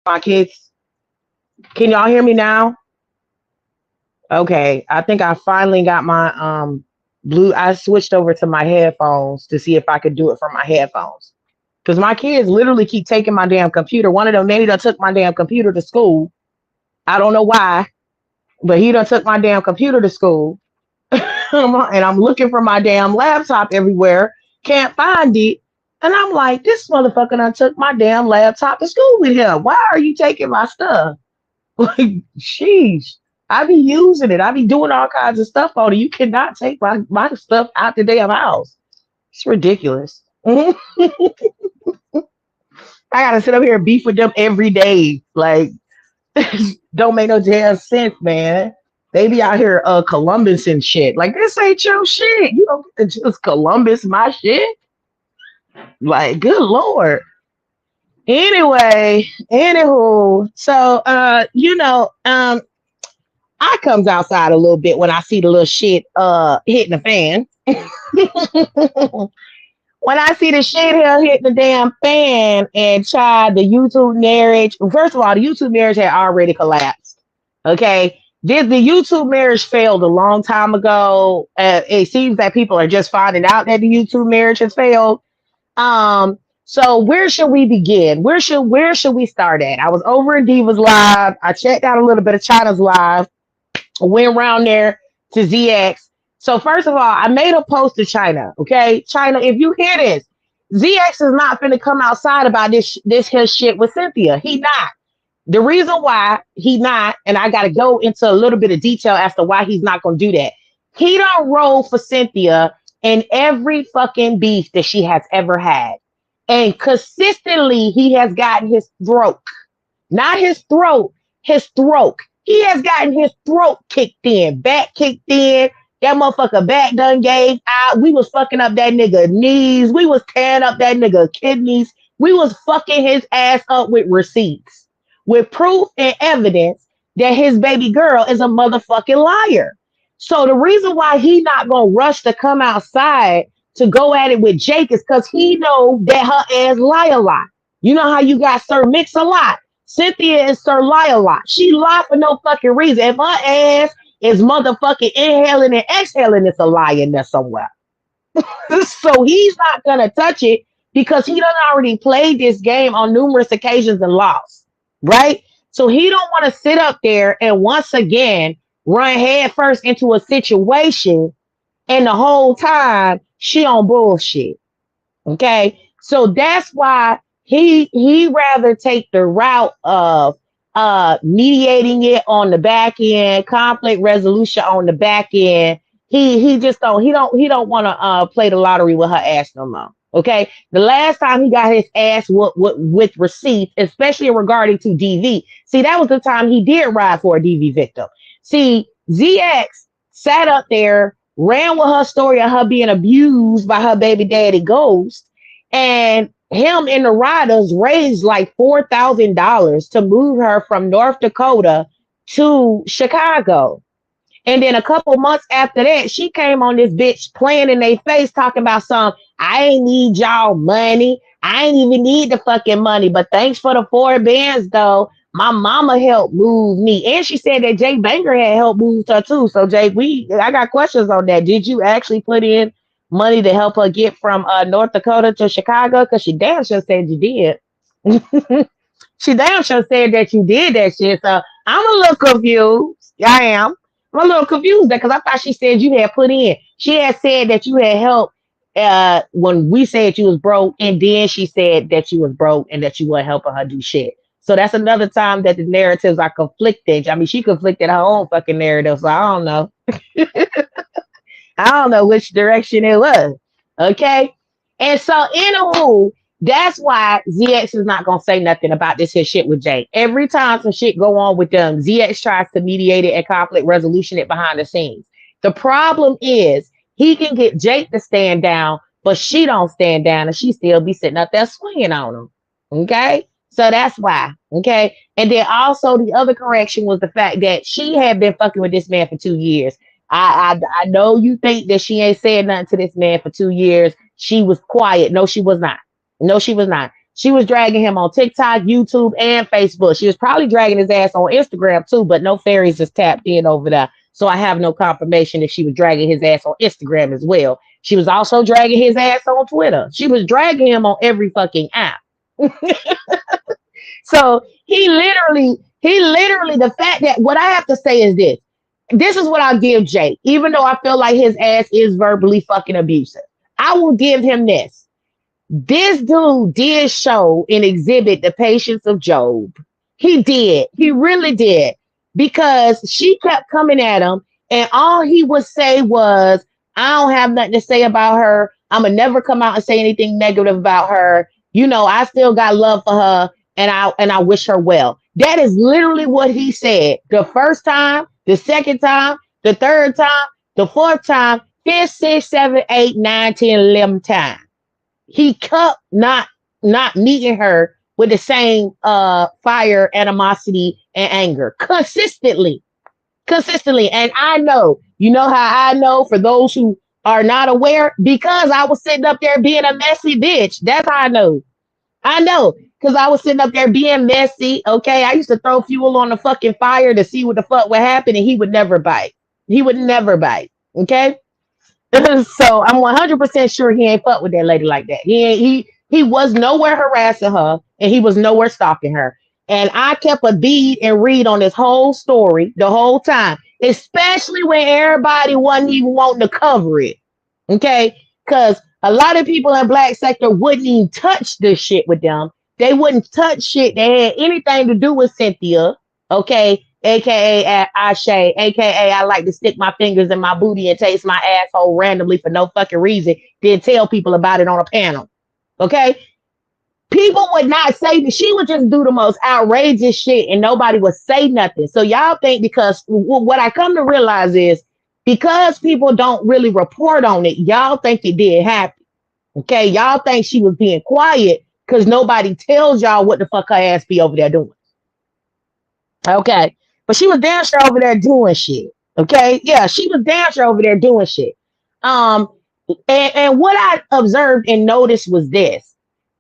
My kids, can y'all hear me now? Okay, I think I finally got my blue. I switched over to my headphones to see if I could do it from my headphones. Because my kids literally keep taking my damn computer. One of them, maybe done took my damn computer to school. I don't know why, but he done took my damn computer to school. And I'm looking for my damn laptop everywhere. Can't find it. And I'm like, this motherfucker done took my damn laptop to school with him. Why are you taking my stuff? Like, sheesh. I be using it. I be doing all kinds of stuff on it. You cannot take my stuff out the damn house. It's ridiculous. I gotta sit up here and beef with them every day. Like, don't make no damn sense, man. They be out here Columbus and shit. Like, this ain't your shit. You don't get to just Columbus my shit. Like, good lord. Anyway, anywho, so I comes outside a little bit when I see the little shit hitting the fan. When I see the shit here hitting the damn fan and tried the YouTube marriage. First of all, the YouTube marriage had already collapsed. Okay. Did the YouTube marriage failed a long time ago? It seems that people are just finding out that the YouTube marriage has failed. So where should we begin? Where should we start at? I was over in Diva's live. I checked out a little bit of China's live. Went around there to ZX. So first of all, I made a post to China. Okay, China, if you hear this, ZX is not finna come outside about this his shit with Cynthia. He not. The reason why he not, and I gotta go into a little bit of detail as to why he's not gonna do that. He don't roll for Cynthia in every fucking beef that she has ever had. And consistently he has gotten his throat. Not his throat, his throat. He has gotten his throat kicked in, back kicked in. That motherfucker back done gave out. We was fucking up that nigga knees. We was tearing up that nigga kidneys. We was fucking his ass up with receipts, with proof and evidence that his baby girl is a motherfucking liar. So the reason why he not gonna rush to come outside to go at it with Jake is because he know that her ass lie a lot. You know how you got Sir Mix a lot. Cynthia is Sir Lie a lot. She lie for no fucking reason. If her ass is motherfucking inhaling and exhaling, it's a lie in there somewhere. So he's not gonna touch it because he done already played this game on numerous occasions and lost, right? So he don't want to sit up there and once again run headfirst into a situation and the whole time she on bullshit. Okay, so that's why he rather take the route of mediating it on the back end, conflict resolution on the back end. He just don't want to play the lottery with her ass no more. Okay, the last time he got his ass with receipts, especially regarding to DV. See, that was the time he did ride for a DV victim. See, ZX sat up there, ran with her story of her being abused by her baby daddy Ghost, and him and the riders raised like $4,000 to move her from North Dakota to Chicago. And then a couple months after that, she came on this bitch playing in their face, talking about some, I ain't need y'all money. I ain't even need the fucking money. But thanks for the 4 bands, though. My mama helped move me. And she said that Jake Banger had helped move her too. So Jake, I got questions on that. Did you actually put in money to help her get from North Dakota to Chicago? Because she damn sure said you did. She damn sure said that you did that shit. So I'm a little confused. I am. I'm a little confused because I thought she said you had put in. She had said that you had helped when we said you was broke, and then she said that you was broke and that you weren't helping her do shit. So that's another time that the narratives are conflicted. I mean, she conflicted her own fucking narrative, so I don't know. I don't know which direction it was. Okay. And so, anywho, that's why ZX is not gonna say nothing about this here shit with Jake. Every time some shit go on with them, ZX tries to mediate it and conflict resolution it behind the scenes. The problem is he can get Jake to stand down, but she don't stand down, and she still be sitting up there swinging on him. Okay, so that's why. Okay, and then also the other correction was the fact that she had been fucking with this man for 2 years. I know you think that she ain't said nothing to this man for 2 years. She was quiet. No, she was not. No, she was not. She was dragging him on TikTok, YouTube, and Facebook. She was probably dragging his ass on Instagram too, but no fairies is tapped in over there. So I have no confirmation if she was dragging his ass on Instagram as well. She was also dragging his ass on Twitter. She was dragging him on every fucking app. So the fact that what I have to say is this. This is what I'll give Jake, even though I feel like his ass is verbally fucking abusive. I will give him this. This dude did show and exhibit the patience of Job. He did. He really did. Because she kept coming at him, and all he would say was, I don't have nothing to say about her. I'm going to never come out and say anything negative about her. You know, I still got love for her, and I wish her well. That is literally what he said. The first time, the second time, the third time, the fourth time, 5th, 6th, 7th, 8th, 9th, 10th, 11th time. He kept not meeting her with the same fire, animosity, and anger consistently. And I know, you know how I know, for those who are not aware, because I was sitting up there being a messy bitch. That's how I know. I know, because I was sitting up there being messy. Okay, I used to throw fuel on the fucking fire to see what the fuck would happen, and he would never bite. He would never bite. Okay. So I'm 100% sure he ain't fuck with that lady like that. He was nowhere harassing her, and he was nowhere stalking her. And I kept a bead and read on this whole story the whole time, especially when everybody wasn't even wanting to cover it. Okay, because a lot of people in Black sector wouldn't even touch this shit with them. They wouldn't touch shit that had anything to do with Cynthia. Okay. AKA Ashe, AKA I like to stick my fingers in my booty and taste my asshole randomly for no fucking reason, then tell people about it on a panel. Okay? People would not say that. She would just do the most outrageous shit and nobody would say nothing. So y'all think, because what I come to realize is, because people don't really report on it, y'all think it did happen. Okay? Y'all think she was being quiet because nobody tells y'all what the fuck her ass be over there doing. Okay? But she was damn sure over there doing shit. Okay. Yeah, she was damn sure over there doing shit. And what I observed and noticed was this.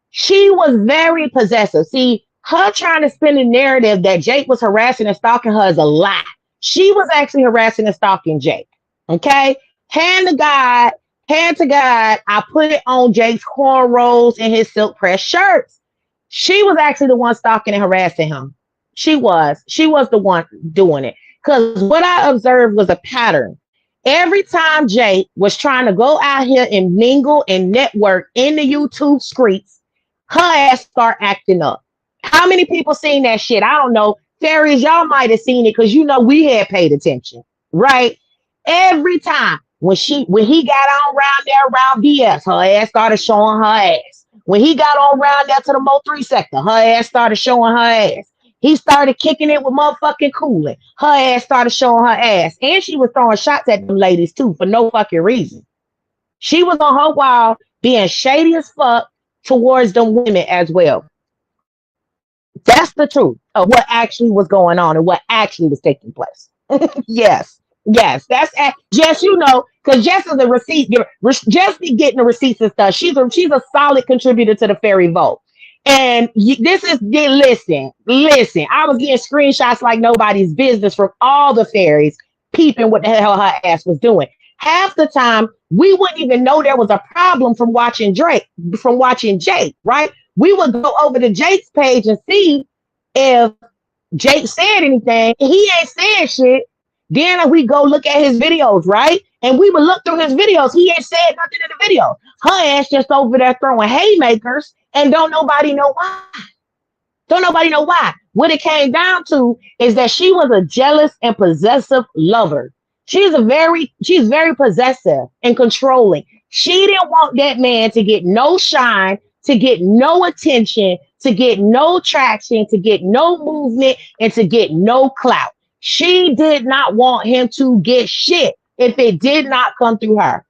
She was very possessive. See, her trying to spin a narrative that Jake was harassing and stalking her is a lie. She was actually harassing and stalking Jake. Okay. Hand to God, I put it on Jake's cornrows and his silk press shirts. She was actually the one stalking and harassing him. She was the one doing it. Because what I observed was a pattern. Every time Jake was trying to go out here and mingle and network in the YouTube streets, her ass start acting up. How many people seen that shit? I don't know. Fairies, y'all might have seen it because you know we had paid attention, right? Every time when he got on around there around BS, her ass started showing her ass. When he got on around there to the Mo 3 sector, her ass started showing her ass. He started kicking it with motherfucking Cooling. Her ass started showing her ass. And she was throwing shots at them ladies too for no fucking reason. She was on her wall being shady as fuck towards them women as well. That's the truth of what actually was going on and what actually was taking place. Yes. That's Jess, you know, because Jess is a receipt. Jess be getting the receipts and stuff. She's a solid contributor to the fairy vote. And listen, I was getting screenshots like nobody's business from all the fairies peeping what the hell her ass was doing. Half the time, we wouldn't even know there was a problem from watching Jake, right? We would go over to Jake's page and see if Jake said anything. He ain't saying shit. Then we go look at his videos, right? And we would look through his videos. He ain't said nothing in the video. Her ass just over there throwing haymakers, and don't nobody know why. What it came down to is that she was a jealous and possessive lover. She's very possessive and controlling. She didn't want that man to get no shine, to get no attention, to get no traction, to get no movement, and to get no clout. She did not want him to get shit if it did not come through her.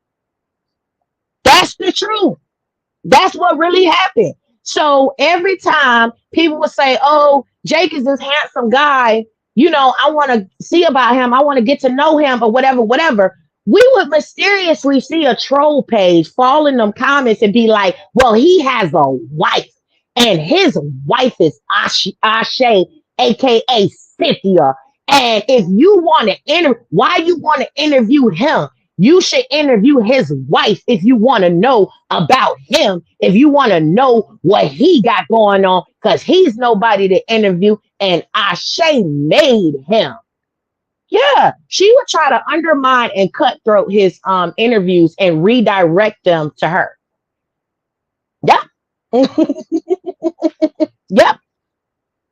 That's the truth. That's what really happened. So every time people would say, oh, Jake is this handsome guy, you know, I want to see about him, I want to get to know him, or whatever, we would mysteriously see a troll page fall in them comments and be like, well, he has a wife. and his wife is Ashe, aka Cynthia. And if you want to why you want to interview him? You should interview his wife if you want to know about him, if you want to know what he got going on, because he's nobody to interview, and Ashe made him. Yeah, she would try to undermine and cutthroat his interviews and redirect them to her. Yep. Yep.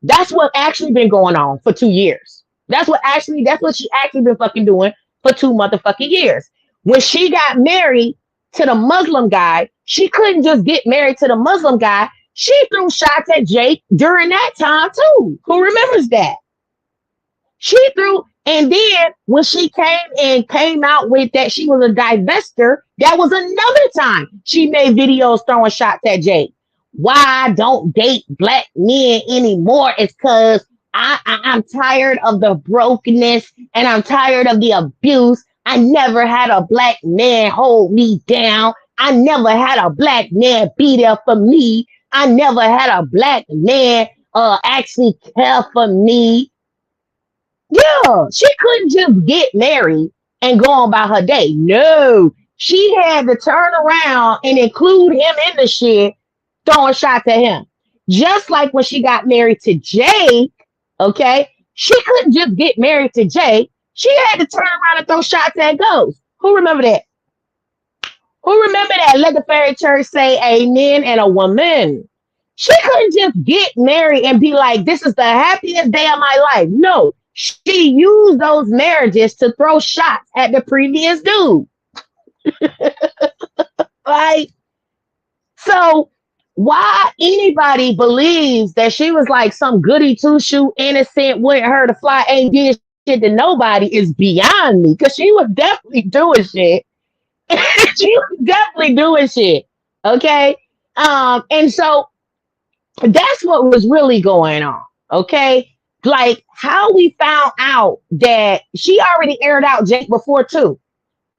That's what actually been going on for 2 years. That's what she actually been fucking doing for 2 motherfucking years. When she got married to the Muslim guy, she couldn't just get married to the Muslim guy. She threw shots at Jake during that time too. Who remembers that? She threw, and then when she came out with that she was a divester, that was another time she made videos throwing shots at Jake. Why I don't date black men anymore is because I'm tired of the brokenness and I'm tired of the abuse. I never had a black man hold me down. I never had a black man be there for me. I never had a black man actually care for me. Yeah, she couldn't just get married and go on about her day. No, she had to turn around and include him in the shit, throwing shots at him. Just like when she got married to Jake, okay? She couldn't just get married to Jake. She had to turn around and throw shots at Ghost. Who remember that? Who remember that? Let the fairy church say amen and a woman. She couldn't just get married and be like, this is the happiest day of my life. No, she used those marriages to throw shots at the previous dude. Like, so why anybody believes that she was like some goody two-shoe innocent, wanted her to fly, ain't did shit to nobody is beyond me. Because she was definitely doing shit. She was definitely doing shit. Okay. And so that's what was really going on. Okay. Like how we found out that she already aired out Jake before too.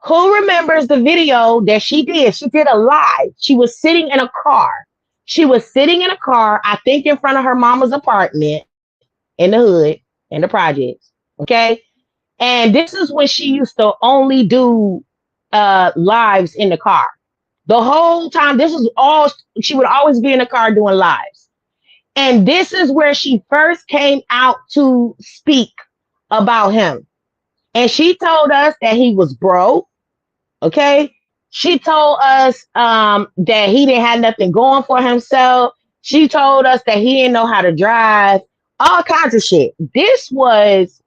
Who remembers the video that she did? She did a live. She was sitting in a car. She was sitting in a car, I think in front of her mama's apartment in the hood, in the projects. Okay. And this is when she used to only do lives in the car. The whole time, this is all, she would always be in the car doing lives. And this is where she first came out to speak about him. And she told us that he was broke. Okay. She told us that he didn't have nothing going for himself. She told us that he didn't know how to drive, all kinds of shit. This was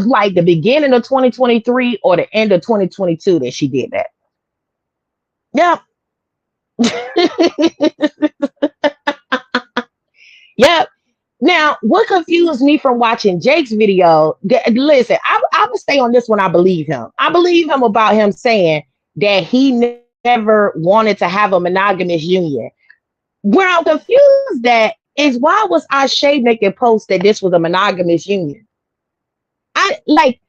like the beginning of 2023 or the end of 2022 that she did that. Yep. Yep. Now, what confused me from watching Jake's video, listen, I would stay on this one. I believe him. I believe him about him saying that he never wanted to have a monogamous union. Where I'm confused at is why was Ashe making posts that this was a monogamous union? I like,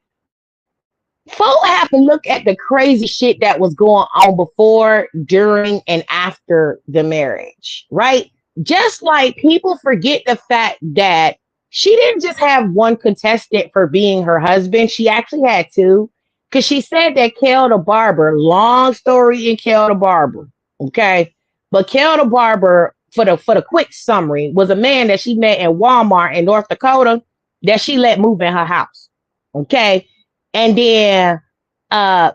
folk have to look at the crazy shit that was going on before, during, and after the marriage, right? Just like people forget the fact that she didn't just have one contestant for being her husband. She actually had two. Because she said that Kel the barber, long story in Kel the barber, okay? But Kel the barber, for the quick summary, was a man that she met in Walmart in North Dakota that she let move in her house, okay? And then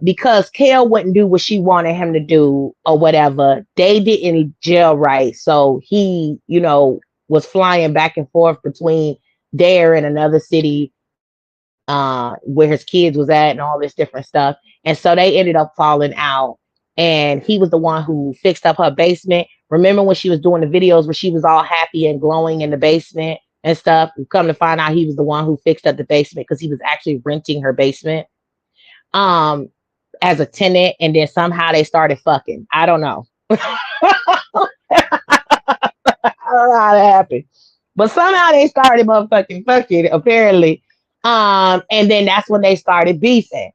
because Kel wouldn't do what she wanted him to do or whatever, they didn't gel right. So he, was flying back and forth between there and another city where his kids was at and all this different stuff. And so they ended up falling out. And he was the one who fixed up her basement. Remember when she was doing the videos where she was all happy and glowing in the basement and stuff? Come to find out he was the one who fixed up the basement because he was actually renting her basement as a tenant. And then somehow they started fucking. I don't know. I don't know how that happened. But somehow they started motherfucking fucking, apparently. And then that's when they started beefing.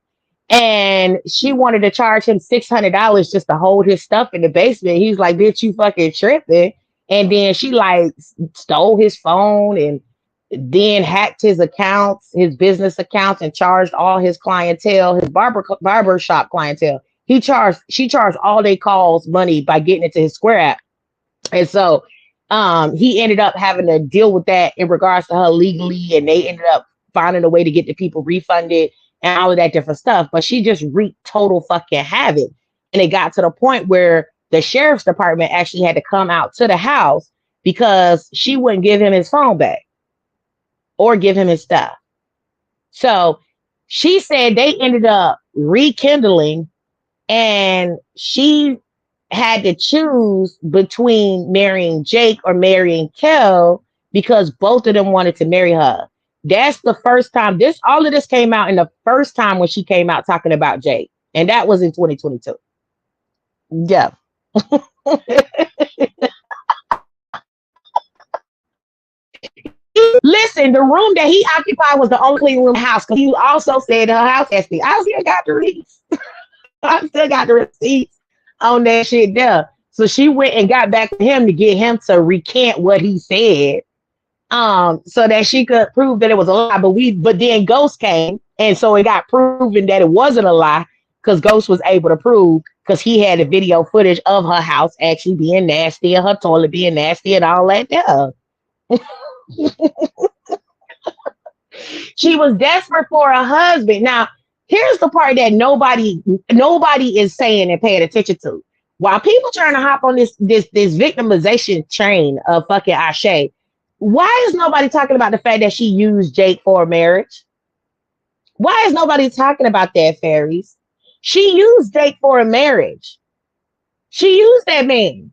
And she wanted to charge him $600 just to hold his stuff in the basement. He's like, bitch, you fucking tripping. And then she like stole his phone and then hacked his accounts, his business accounts, and charged all his clientele, his barber shop clientele. She charged all their calls money by getting into his Square app. And so he ended up having to deal with that in regards to her legally, and they ended up finding a way to get the people refunded and all of that different stuff. But she just wreaked total fucking havoc. And it got to the point where the sheriff's department actually had to come out to the house because she wouldn't give him his phone back or give him his stuff. So she said they ended up rekindling, and she had to choose between marrying Jake or marrying Kel because both of them wanted to marry her. That's the first time all of this came out in the first time when she came out talking about Jake. And that was in 2022. Yeah. Listen, the room that he occupied was the only clean room in the house because he also said her house nasty. I still got the receipts. I still got the receipts on that shit there. So she went and got back to him to get him to recant what he said, so that she could prove that it was a lie. But then Ghost came, and so it got proven that it wasn't a lie because Ghost was able to prove, because he had the video footage of her house actually being nasty and her toilet being nasty and all that there. She was desperate for a husband. Now, here's the part that nobody is saying and paying attention to. While people trying to hop on this victimization train of fucking Ashe, why is nobody talking about the fact that she used Jake for a marriage? Why is nobody talking about that, fairies? She used Jake for a marriage. She used that man.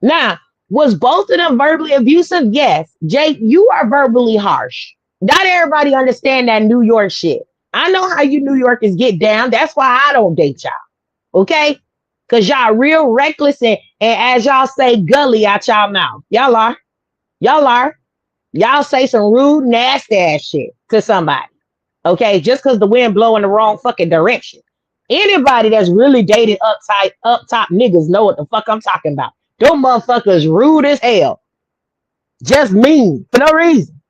Now, was both of them verbally abusive? Yes. Jake, you are verbally harsh. Not everybody understand that New York shit. I know how you New Yorkers get down. That's why I don't date y'all. Okay? Because y'all real reckless and as y'all say, gully out y'all mouth. Y'all are. Y'all are. Y'all say some rude, nasty ass shit to somebody. Okay? Just because the wind blow in the wrong fucking direction. Anybody that's really dated up top niggas know what the fuck I'm talking about. Them motherfuckers rude as hell. Just mean for no reason.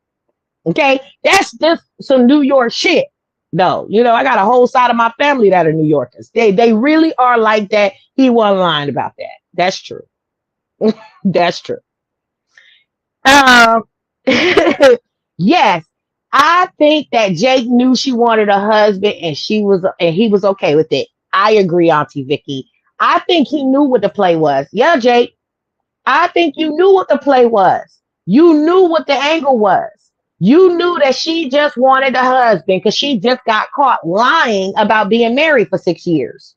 Okay? That's just some New York shit. No, I got a whole side of my family that are New Yorkers. They really are like that. He wasn't lying about that. That's true. That's true. Yes, I think that Jake knew she wanted a husband and he was okay with it. I agree, Auntie Vicky. I think he knew what the play was. Yeah, Jake. I think you knew what the play was. You knew what the angle was. You knew that she just wanted a husband because she just got caught lying about being married for 6 years.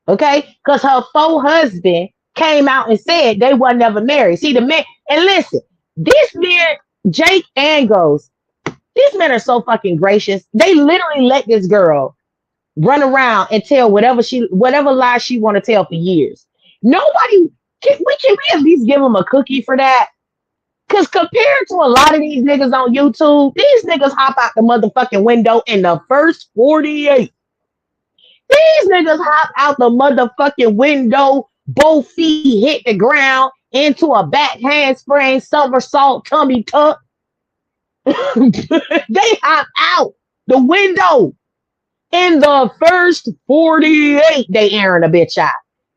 Okay? Because her faux husband came out and said they were never married. See, the man, and listen, this man, Jake and Ghost, these men are so fucking gracious. They literally let this girl run around and tell whatever lie she want to tell for years. Nobody, can we at least give them a cookie for that? Because compared to a lot of these niggas on YouTube, these niggas hop out the motherfucking window in the first 48. These niggas hop out the motherfucking window, both feet hit the ground, into a back handspring, somersault, tummy tuck. They hop out the window in the first 48. They airing a bitch out.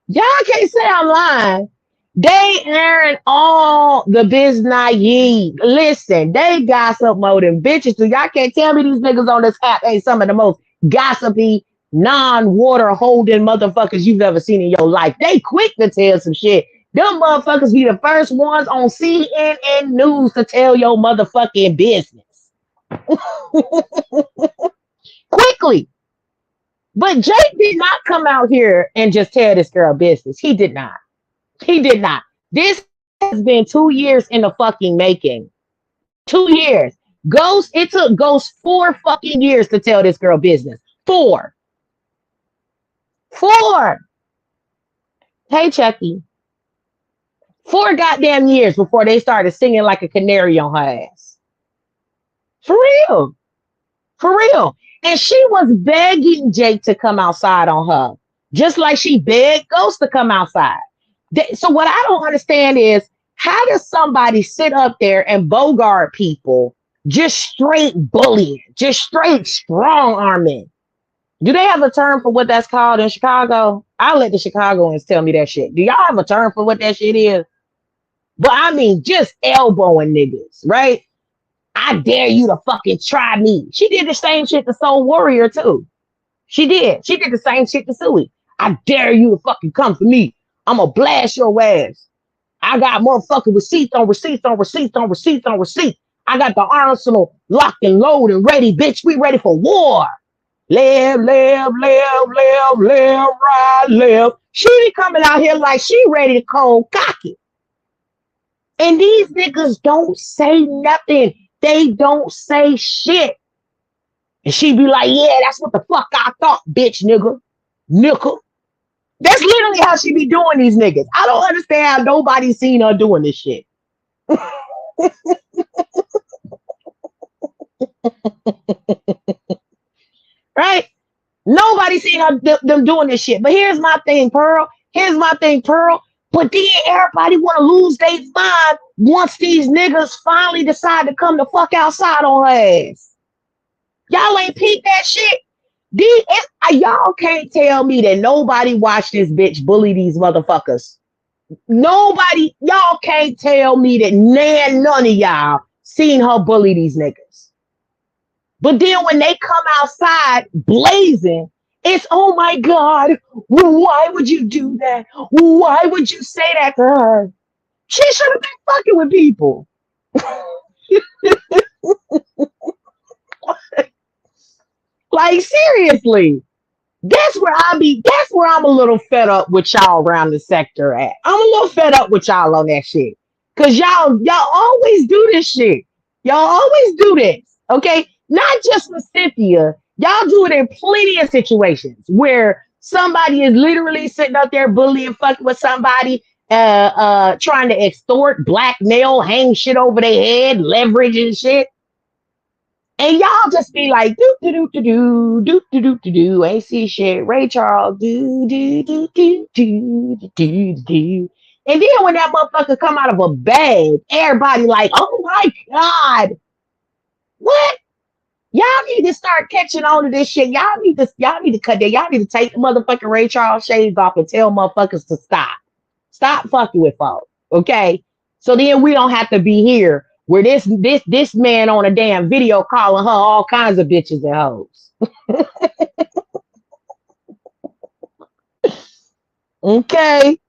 Y'all can't say I'm lying. They airing all the biz naive. Listen, they gossip more than bitches. So y'all can't tell me these niggas on this app ain't some of the most gossipy, non-water holding motherfuckers you've ever seen in your life. They quick to tell some shit. Them motherfuckers be the first ones on CNN News to tell your motherfucking business. Quickly. But Jake did not come out here and just tell this girl business. He did not. He did not. This has been 2 years in the fucking making. 2 years. It took Ghost 4 fucking years to tell this girl business. 4. Hey, Chucky. 4 goddamn years before they started singing like a canary on her ass. For real. For real. And she was begging Jake to come outside on her. Just like she begged Ghost to come outside. So what I don't understand is How does somebody sit up there and bogart people, just straight bullying, just straight strong arming? Do they have a term for what that's called in Chicago? I'll let the Chicagoans tell me that shit. Do y'all have a term for what that shit is? But I mean, just elbowing niggas, right? I dare you to fucking try me. She did the same shit to Soul Warrior too. She did. She did the same shit to Suey. I dare you to fucking come for me. I'm gonna blast your ass. I got motherfucking receipts on receipts on receipts on receipts on receipts. I got the arsenal locked and loaded and ready, bitch. We ready for war. Left, left, left, left, left, right, left. She be coming out here like she ready to cold cock it. And these niggas don't say nothing. They don't say shit. And she be like, yeah, that's what the fuck I thought, bitch, nigga. Nickel. That's literally how she be doing these niggas. I don't understand how nobody's seen her doing this shit. Right? Nobody's seen her, them doing this shit. But here's my thing, Pearl. Here's my thing, Pearl. But then everybody want to lose their mind once these niggas finally decide to come the fuck outside on her ass. Y'all ain't peeped that shit. Y'all can't tell me that nobody watched this bitch bully these motherfuckers. Nobody, y'all can't tell me that none of y'all seen her bully these niggas. But then when they come outside blazing, it's, oh my God, why would you do that? Why would you say that to her? She should have been fucking with people. Like, seriously. That's where I'm a little fed up with y'all around the sector at. I'm a little fed up with y'all on that shit. Cause y'all always do this shit. Y'all always do this. Okay? Not just with Cynthia. Y'all do it in plenty of situations where somebody is literally sitting up there bullying, fucking with somebody, trying to extort, blackmail, hang shit over their head, leverage and shit. And y'all just be like, do do do do do do do do do do, ain't see shit. Ray Charles, do do do do do do do do. And then when that motherfucker come out of a bag, everybody like, oh my God, what? Y'all need to start catching on to this shit. Y'all need to cut that. Y'all need to take the motherfucking Ray Charles shades off and tell motherfuckers to stop. Stop fucking with folks. Okay? So then we don't have to be here where this man on a damn video calling her all kinds of bitches and hoes. Okay.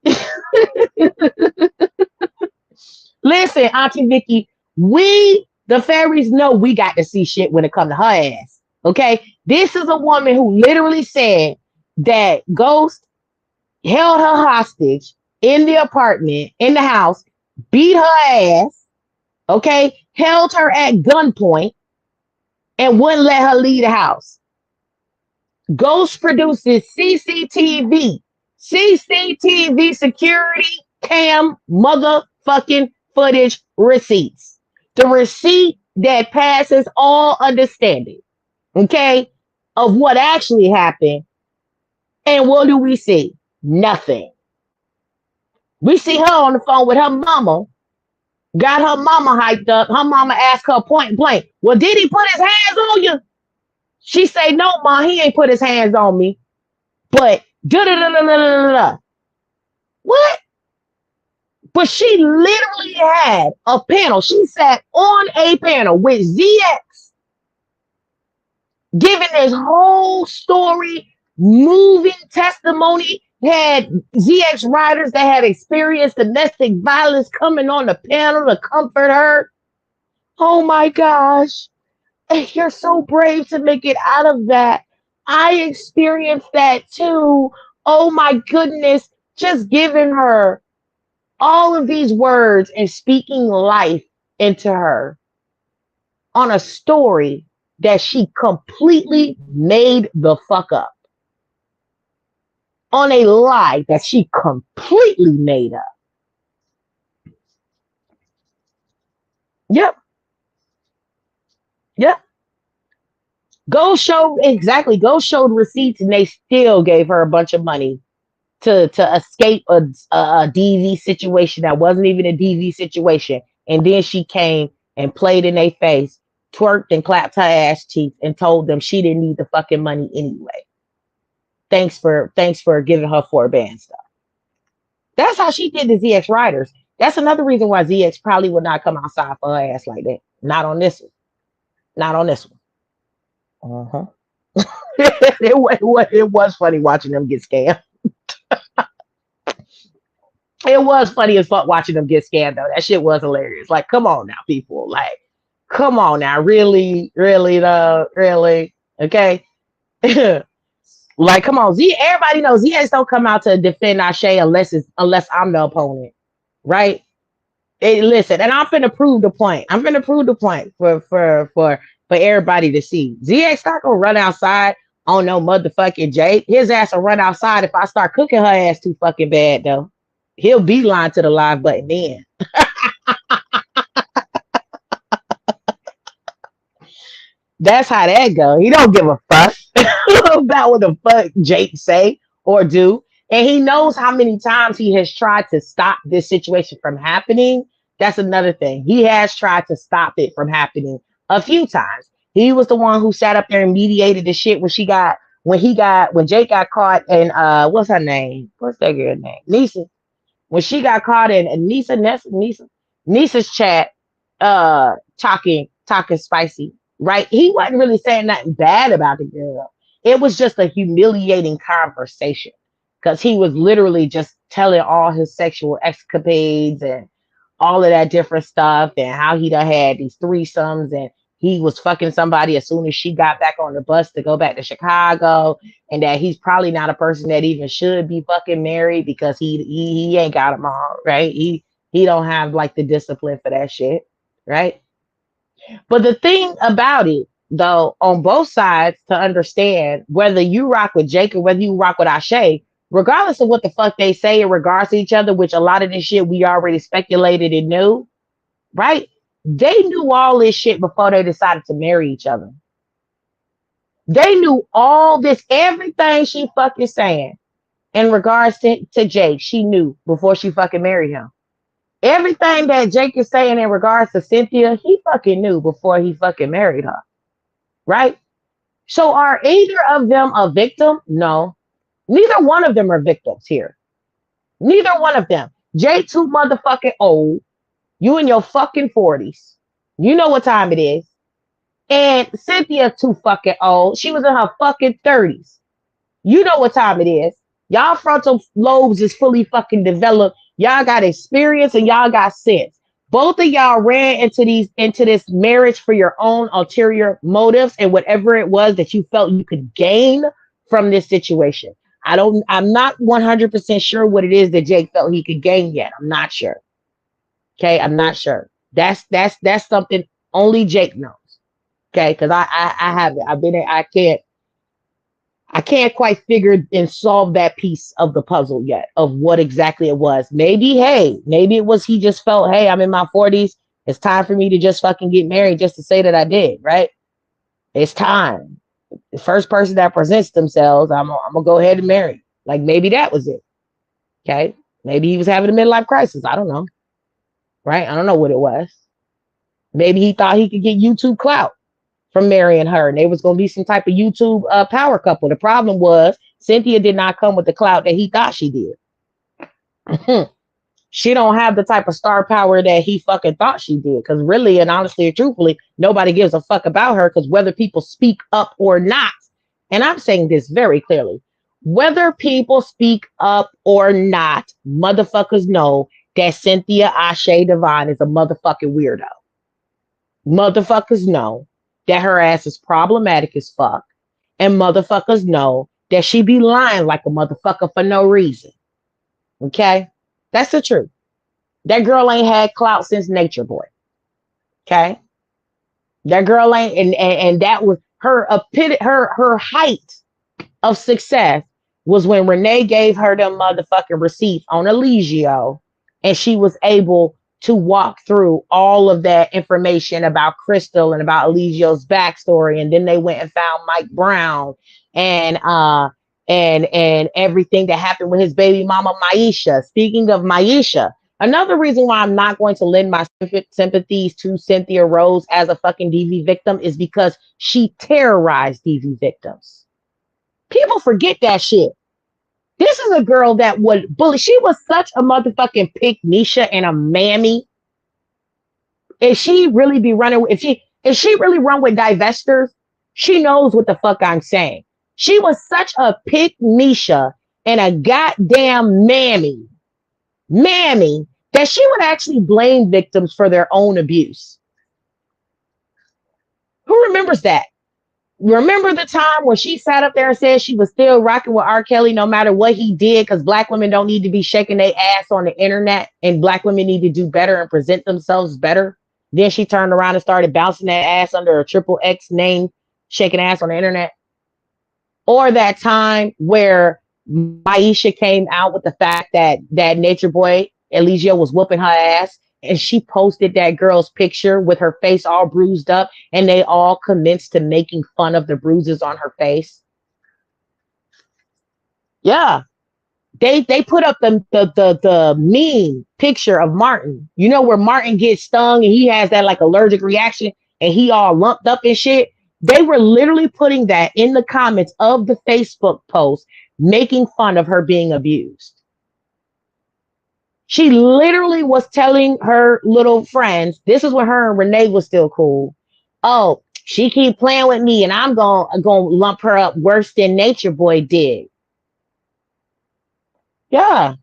Listen, Auntie Vicky, we, the fairies, know we got to see shit when it comes to her ass. Okay? This is a woman who literally said that Ghost held her hostage in the apartment, in the house, beat her ass, okay, held her at gunpoint, and wouldn't let her leave the house. Ghost produces CCTV security cam motherfucking footage receipts. The receipt that passes all understanding, okay, of what actually happened. And what do we see? Nothing. We see her on the phone with her mama. Got her mama hyped up. Her mama asked her point blank, well, did he put his hands on you? She say, no, ma, he ain't put his hands on me. But da-da-da-da-da-da-da. What? But she literally had a panel. She sat on a panel with ZX, giving this whole story, moving testimony. Had ZX writers that had experienced domestic violence coming on the panel to comfort her. Oh my gosh. You're so brave to make it out of that. I experienced that too. Oh my goodness. Just giving her all of these words and speaking life into her on a story that she completely made the fuck up. On a lie that she completely made up. Yep. Yep. Ghost showed receipts and they still gave her a bunch of money to escape a DV situation that wasn't even a DV situation. And then she came and played in their face, twerked and clapped her ass cheeks and told them she didn't need the fucking money anyway. Thanks for giving her 4 band stuff. That's how she did the ZX Riders. That's another reason why ZX probably would not come outside for her ass like that. Not on this one. Not on this one. Uh-huh. It was funny watching them get scammed. It was funny as fuck watching them get scammed though. That shit was hilarious. Like, come on now, people. Like, come on now. Really, really though. Really. Okay. Like, come on. Everybody knows ZX don't come out to defend Ashe unless I'm the opponent. Right? Listen, and I'm finna prove the point. I'm finna prove the point for everybody to see. ZX not gonna run outside on no motherfucking Jake. His ass will run outside if I start cooking her ass too fucking bad though. He'll beeline to the live button then. That's how that go. He don't give a fuck about what the fuck Jake say or do. And he knows how many times he has tried to stop this situation from happening. That's another thing. He has tried to stop it from happening a few times. He was the one who sat up there and mediated the shit when Jake got caught in what's her name? What's that girl name? Nisa. When she got caught in Nisa's chat, talking spicy, right? He wasn't really saying nothing bad about the girl. It was just a humiliating conversation because he was literally just telling all his sexual escapades and all of that different stuff and how he done had these threesomes and he was fucking somebody as soon as she got back on the bus to go back to Chicago, and that he's probably not a person that even should be fucking married because he ain't got them all, right? He don't have like the discipline for that shit, right? But the thing about it, though, on both sides to understand whether you rock with Jake or whether you rock with Ashe, regardless of what the fuck they say in regards to each other, which a lot of this shit we already speculated and knew, right? They knew all this shit before they decided to marry each other. They knew all this, everything she fucking saying in regards to Jake, she knew before she fucking married him. Everything that Jake is saying in regards to Cynthia, he fucking knew before he fucking married her. Right? So are either of them a victim? No. Neither one of them are victims here. Neither one of them. Jake too motherfucking old. You in your fucking 40s. You know what time it is. And Cynthia too fucking old. She was in her fucking 30s. You know what time it is. Y'all frontal lobes is fully fucking developed. Y'all got experience and y'all got sense. Both of y'all ran into this marriage for your own ulterior motives and whatever it was that you felt you could gain from this situation. I'm not 100% sure what it is that Jake felt he could gain yet. I'm not sure. Okay, I'm not sure. That's something only Jake knows. Okay, because I haven't. I can't quite figure and solve that piece of the puzzle yet of what exactly it was. Maybe it was he just felt, hey, I'm in my 40s. It's time for me to just fucking get married just to say that I did, right? It's time. The first person that presents themselves, I'm gonna go ahead and marry. Like maybe that was it. Okay, maybe he was having a midlife crisis. I don't know. Right? I don't know what it was. Maybe he thought he could get YouTube clout from marrying her, and there was going to be some type of YouTube power couple. The problem was Cynthia did not come with the clout that he thought she did. She don't have the type of star power that he fucking thought she did. Because really and honestly and truthfully, nobody gives a fuck about her. Because whether people speak up or not, and I'm saying this very clearly, whether people speak up or not, motherfuckers know that Cynthia Ashe Divine is a motherfucking weirdo. Motherfuckers know that her ass is problematic as fuck. And motherfuckers know that she be lying like a motherfucker for no reason. Okay? That's the truth. That girl ain't had clout since Nature Boy. Okay? That girl ain't, and that was her height of success was when Renee gave her them motherfucking receipts on Eligio, and she was able to walk through all of that information about Crystal and about Eligio's backstory. And then they went and found Mike Brown and and everything that happened with his baby mama Maisha. Speaking of Maisha, another reason why I'm not going to lend my sympathies to Cynthia Rose as a fucking DV victim is because she terrorized DV victims. People forget that shit. This is a girl that would bully. She was such a motherfucking pick Nisha and a mammy. If she really be running, if she really run with divestors, she knows what the fuck I'm saying. She was such a pick Nisha and a goddamn mammy, that she would actually blame victims for their own abuse. Who remembers that? Remember the time when she sat up there and said she was still rocking with R. Kelly no matter what he did, because black women don't need to be shaking their ass on the internet and black women need to do better and present themselves better. Then she turned around and started bouncing that ass under a triple X name, shaking ass on the internet. Or that time where Maisha came out with the fact that Nature Boy Eligio was whooping her ass, and she posted that girl's picture with her face all bruised up, and they all commenced to making fun of the bruises on her face. Yeah. They put up the meme picture of Martin. You know where Martin gets stung and he has that like allergic reaction and he all lumped up and shit. They were literally putting that in the comments of the Facebook post, making fun of her being abused. She literally was telling her little friends, this is when her and Renee was still cool. Oh, she keep playing with me and I'm gonna lump her up worse than Nature Boy did. Yeah.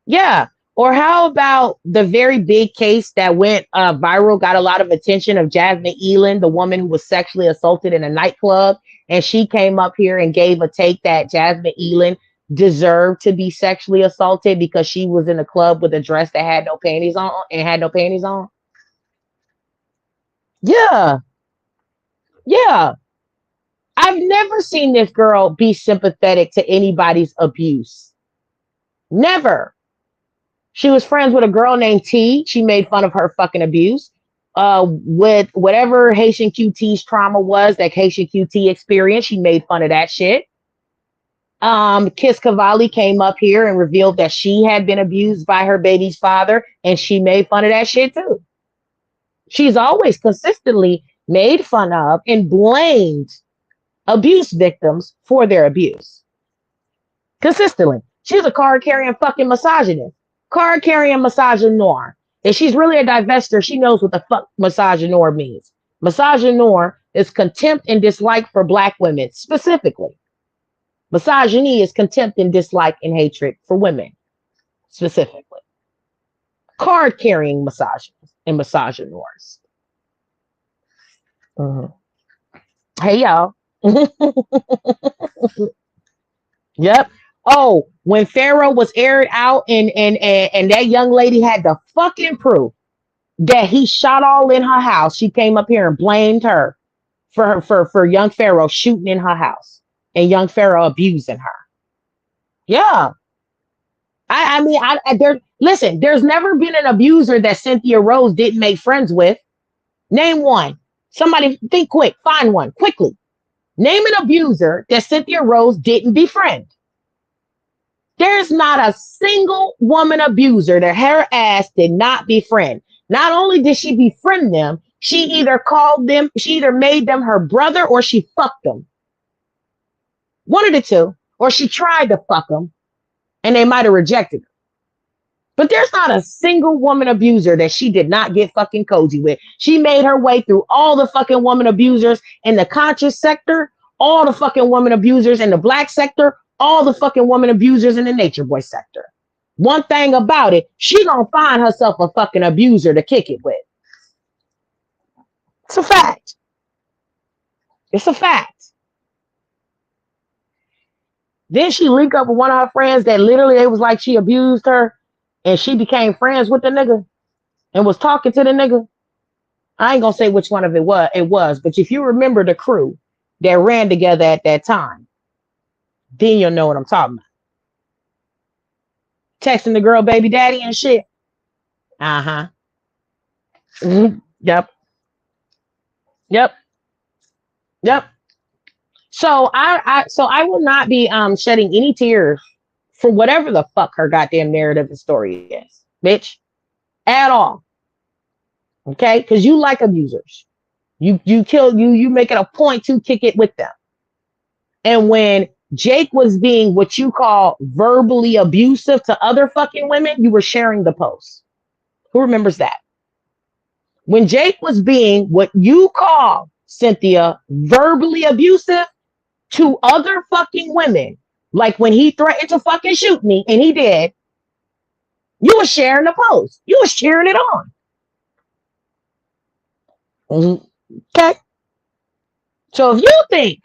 Yeah. Or how about the very big case that went viral, got a lot of attention, of Jasmine Elin, the woman who was sexually assaulted in a nightclub. And she came up here and gave a take that Jasmine Elin deserved to be sexually assaulted because she was in a club with a dress that had no panties on and had no panties on. Yeah. Yeah. I've never seen this girl be sympathetic to anybody's abuse. Never. She was friends with a girl named T. She made fun of her fucking abuse. With whatever Haitian QT's trauma was, that Haitian QT experience, she made fun of that shit. Kiss Cavalli came up here and revealed that she had been abused by her baby's father, and she made fun of that shit too. She's always consistently made fun of and blamed abuse victims for their abuse. Consistently. She's a card carrying fucking misogynist. Card carrying misogynoir. If she's really a divester, she knows what the fuck misogynoir means. Misogynoir is contempt and dislike for black women, specifically. Misogyny is contempt and dislike and hatred for women, specifically. Card carrying misogynists and misogynoirs. Hey, y'all. Yep. Oh, when Pharaoh was aired out and that young lady had the fucking proof that he shot all in her house, she came up here and blamed her for young Pharaoh shooting in her house and young Pharaoh abusing her. Yeah. Listen, there's never been an abuser that Cynthia Rose didn't make friends with. Name one. Somebody think quick. Find one quickly. Name an abuser that Cynthia Rose didn't befriend. There's not a single woman abuser that her ass did not befriend. Not only did she befriend them, she either made them her brother or she fucked them. One of the two. Or she tried to fuck them and they might have rejected her. But there's not a single woman abuser that she did not get fucking cozy with. She made her way through all the fucking woman abusers in the conscious sector, all the fucking woman abusers in the black sector, all the fucking woman abusers in the Nature Boy sector. One thing about it, she gonna find herself a fucking abuser to kick it with. It's a fact. It's a fact. Then she linked up with one of her friends that literally, it was like she abused her and she became friends with the nigga and was talking to the nigga. I ain't gonna say which one of it was, but if you remember the crew that ran together at that time, then you'll know what I'm talking about. Texting the girl baby daddy and shit. Uh-huh. Mm-hmm. Yep. So I will not be shedding any tears for whatever the fuck her goddamn narrative and story is, bitch, at all. Okay, because you like abusers. You make it a point to kick it with them. And when Jake was being what you call verbally abusive to other fucking women, you were sharing the post. Who remembers that? When Jake was being what you call, Cynthia, verbally abusive to other fucking women, like when he threatened to fucking shoot me, and he did, you were sharing the post. You were cheering it on. Okay. So if you think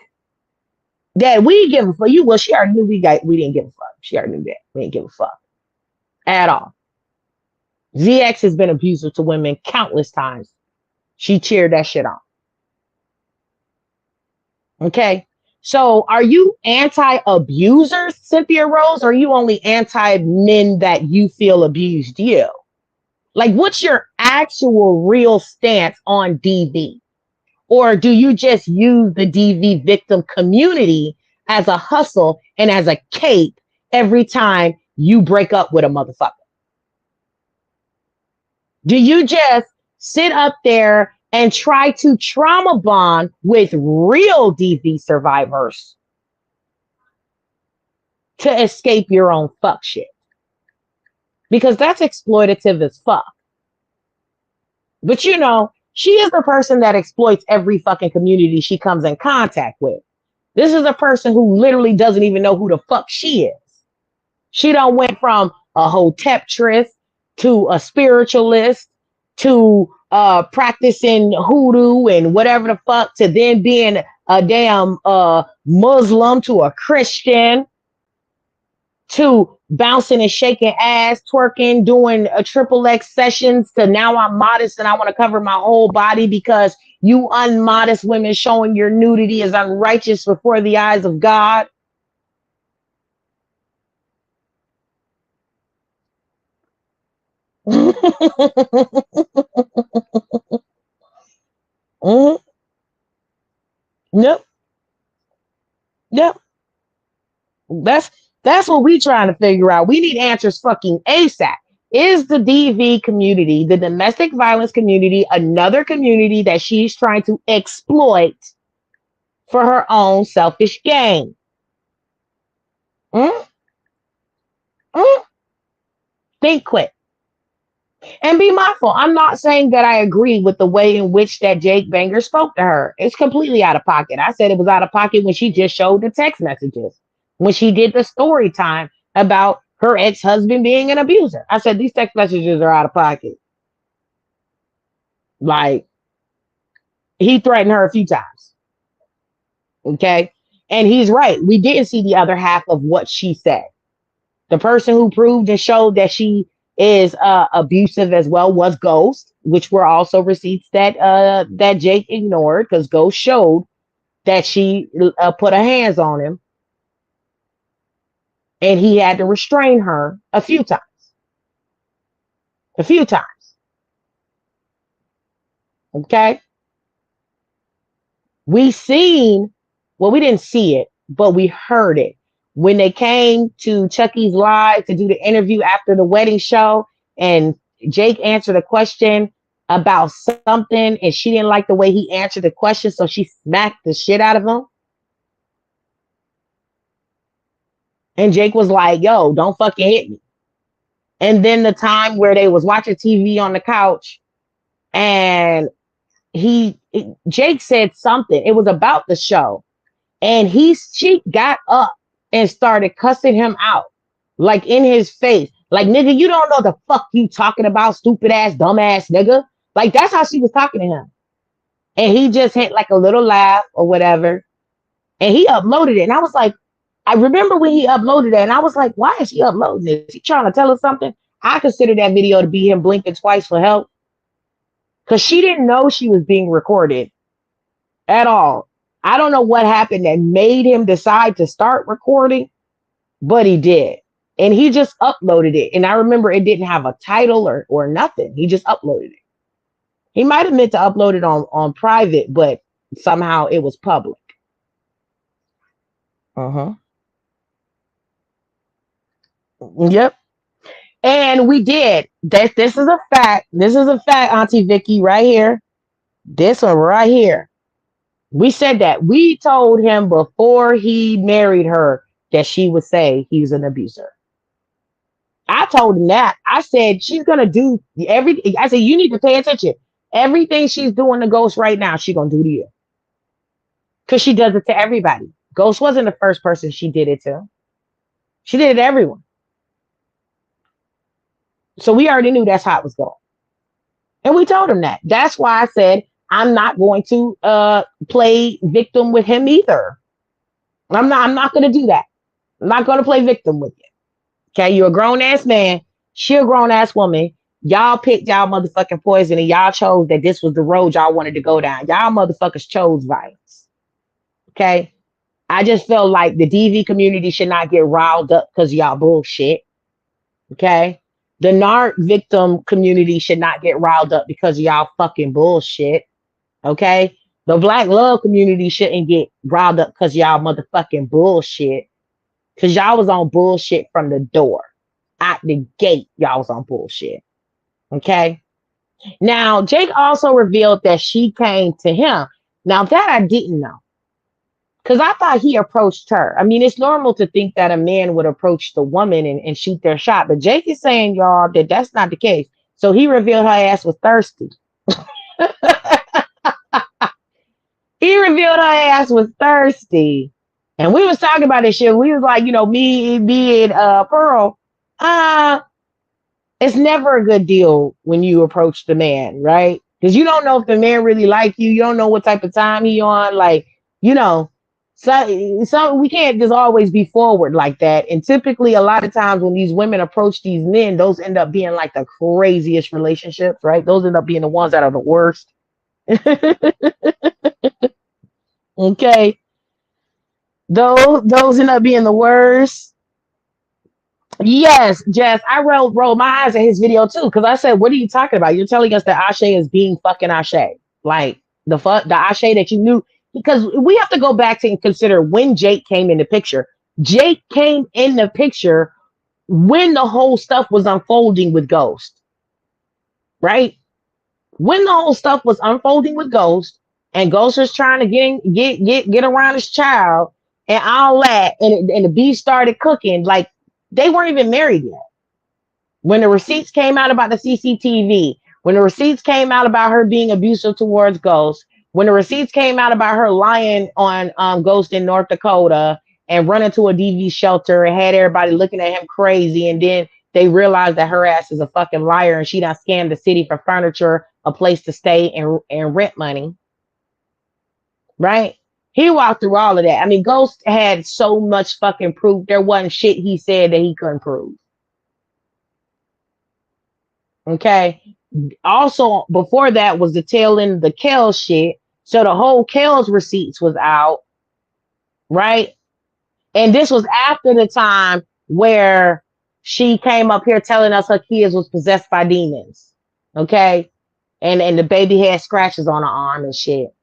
that we give a fuck, well, she already knew we didn't give a fuck. She already knew that. We didn't give a fuck at all. ZX has been abusive to women countless times. She cheered that shit on. Okay. So are you anti-abusers, Cynthia Rose, or are you only anti-men that you feel abused you? Like, what's your actual real stance on DV? Or do you just use the DV victim community as a hustle and as a cape every time you break up with a motherfucker? Do you just sit up there and try to trauma bond with real DV survivors to escape your own fuck shit? Because that's exploitative as fuck. But you know, she is the person that exploits every fucking community she comes in contact with. This is a person who literally doesn't even know who the fuck she is. She done went from a hoteptress to a spiritualist to practicing hoodoo and whatever the fuck to then being a damn Muslim to a Christian to bouncing and shaking ass, twerking, doing a triple X sessions to now I'm modest and I want to cover my whole body because you unmodest women showing your nudity is unrighteous before the eyes of God. Mm-hmm. Yep. Yep. That's what we trying to figure out. We need answers fucking ASAP. Is the DV community, the domestic violence community, another community that she's trying to exploit for her own selfish gain? Mm? Mm? Think quick. And be mindful. I'm not saying that I agree with the way in which that Jake Banger spoke to her. It's completely out of pocket. I said it was out of pocket when she just showed the text messages, when she did the story time about her ex-husband being an abuser. I said these text messages are out of pocket. Like, he threatened her a few times. Okay. And he's right. We didn't see the other half of what she said. The person who proved and showed that she is abusive as well was Ghost, which were also receipts that that Jake ignored because Ghost showed that she put her hands on him and he had to restrain her a few times. A few times. Okay. We seen, well, we didn't see it, but we heard it when they came to Chucky's Live to do the interview after the wedding show, and Jake answered a question about something, and she didn't like the way he answered the question, so she smacked the shit out of him. And Jake was like, yo, don't fucking hit me. And then the time where they was watching TV on the couch, and Jake said something. It was about the show. And she got up and started cussing him out, like in his face. Like, nigga, you don't know the fuck you talking about, stupid ass, dumb ass nigga. Like, that's how she was talking to him. And he just had like a little laugh or whatever. And he uploaded it. And I was like, I remember when he uploaded it, and I was like, why is he uploading this? Is he trying to tell us something? I consider that video to be him blinking twice for help. Because she didn't know she was being recorded at all. I don't know what happened that made him decide to start recording, but he did. And he just uploaded it. And I remember it didn't have a title or nothing. He just uploaded it. He might have meant to upload it on private, but somehow it was public. Uh-huh. Yep. And we did. This is a fact. This is a fact, Auntie Vicky, right here. This one right here. We said that. We told him before he married her that she would say he's an abuser. I told him that. I said she's gonna do everything. I said you need to pay attention. Everything she's doing to Ghost right now, she's gonna do to you. Because she does it to everybody. Ghost wasn't the first person she did it to. She did it to everyone. So we already knew that's how it was going. And we told him that. That's why I said I'm not going to play victim with him either. I'm not gonna do that. I'm not gonna play victim with you. Okay, you're a grown ass man. She a grown ass woman. Y'all picked y'all motherfucking poison and y'all chose that this was the road y'all wanted to go down. Y'all motherfuckers chose violence. Okay. I just felt like the DV community should not get riled up because y'all bullshit. Okay. The NARC victim community should not get riled up because y'all fucking bullshit. Okay. The Black love community shouldn't get riled up because y'all motherfucking bullshit. Because y'all was on bullshit from the door. At the gate, y'all was on bullshit. Okay. Now, Jake also revealed that she came to him. Now, that I didn't know. Because I thought he approached her. I mean, it's normal to think that a man would approach the woman and shoot their shot. But Jake is saying, y'all, that that's not the case. So he revealed her ass was thirsty. He revealed her ass was thirsty. And we was talking about this shit. We was like, me and Pearl, uh, it's never a good deal when you approach the man, right? Because you don't know if the man really like you. You don't know what type of time he on. Like, you know, so we can't just always be forward like that. And typically, a lot of times when these women approach these men, those end up being like the craziest relationships, right? Those end up being the ones that are the worst. Okay, those end up being the worst. Yes, Jess, I rolled my eyes at his video too because I said, "What are you talking about? You're telling us that Ashe is being fucking Ashe, like the Ashe that you knew." Because we have to go back to and consider when Jake came in the picture. Jake came in the picture when the whole stuff was unfolding with Ghost, right? When the whole stuff was unfolding with Ghost, and Ghost was trying to get around his child and all that, and the beef started cooking. Like they weren't even married yet. When the receipts came out about the CCTV, when the receipts came out about her being abusive towards Ghost, when the receipts came out about her lying on Ghost in North Dakota and running to a DV shelter and had everybody looking at him crazy, and then they realized that her ass is a fucking liar and she done scammed the city for furniture, a place to stay, and rent money. Right? He walked through all of that. I mean, Ghost had so much fucking proof. There wasn't shit he said that he couldn't prove. Okay. Also, before that was the tail end of the Kels shit. So the whole Kels receipts was out, right? And this was after the time where she came up here telling us her kids was possessed by demons. Okay. And the baby had scratches on her arm and shit.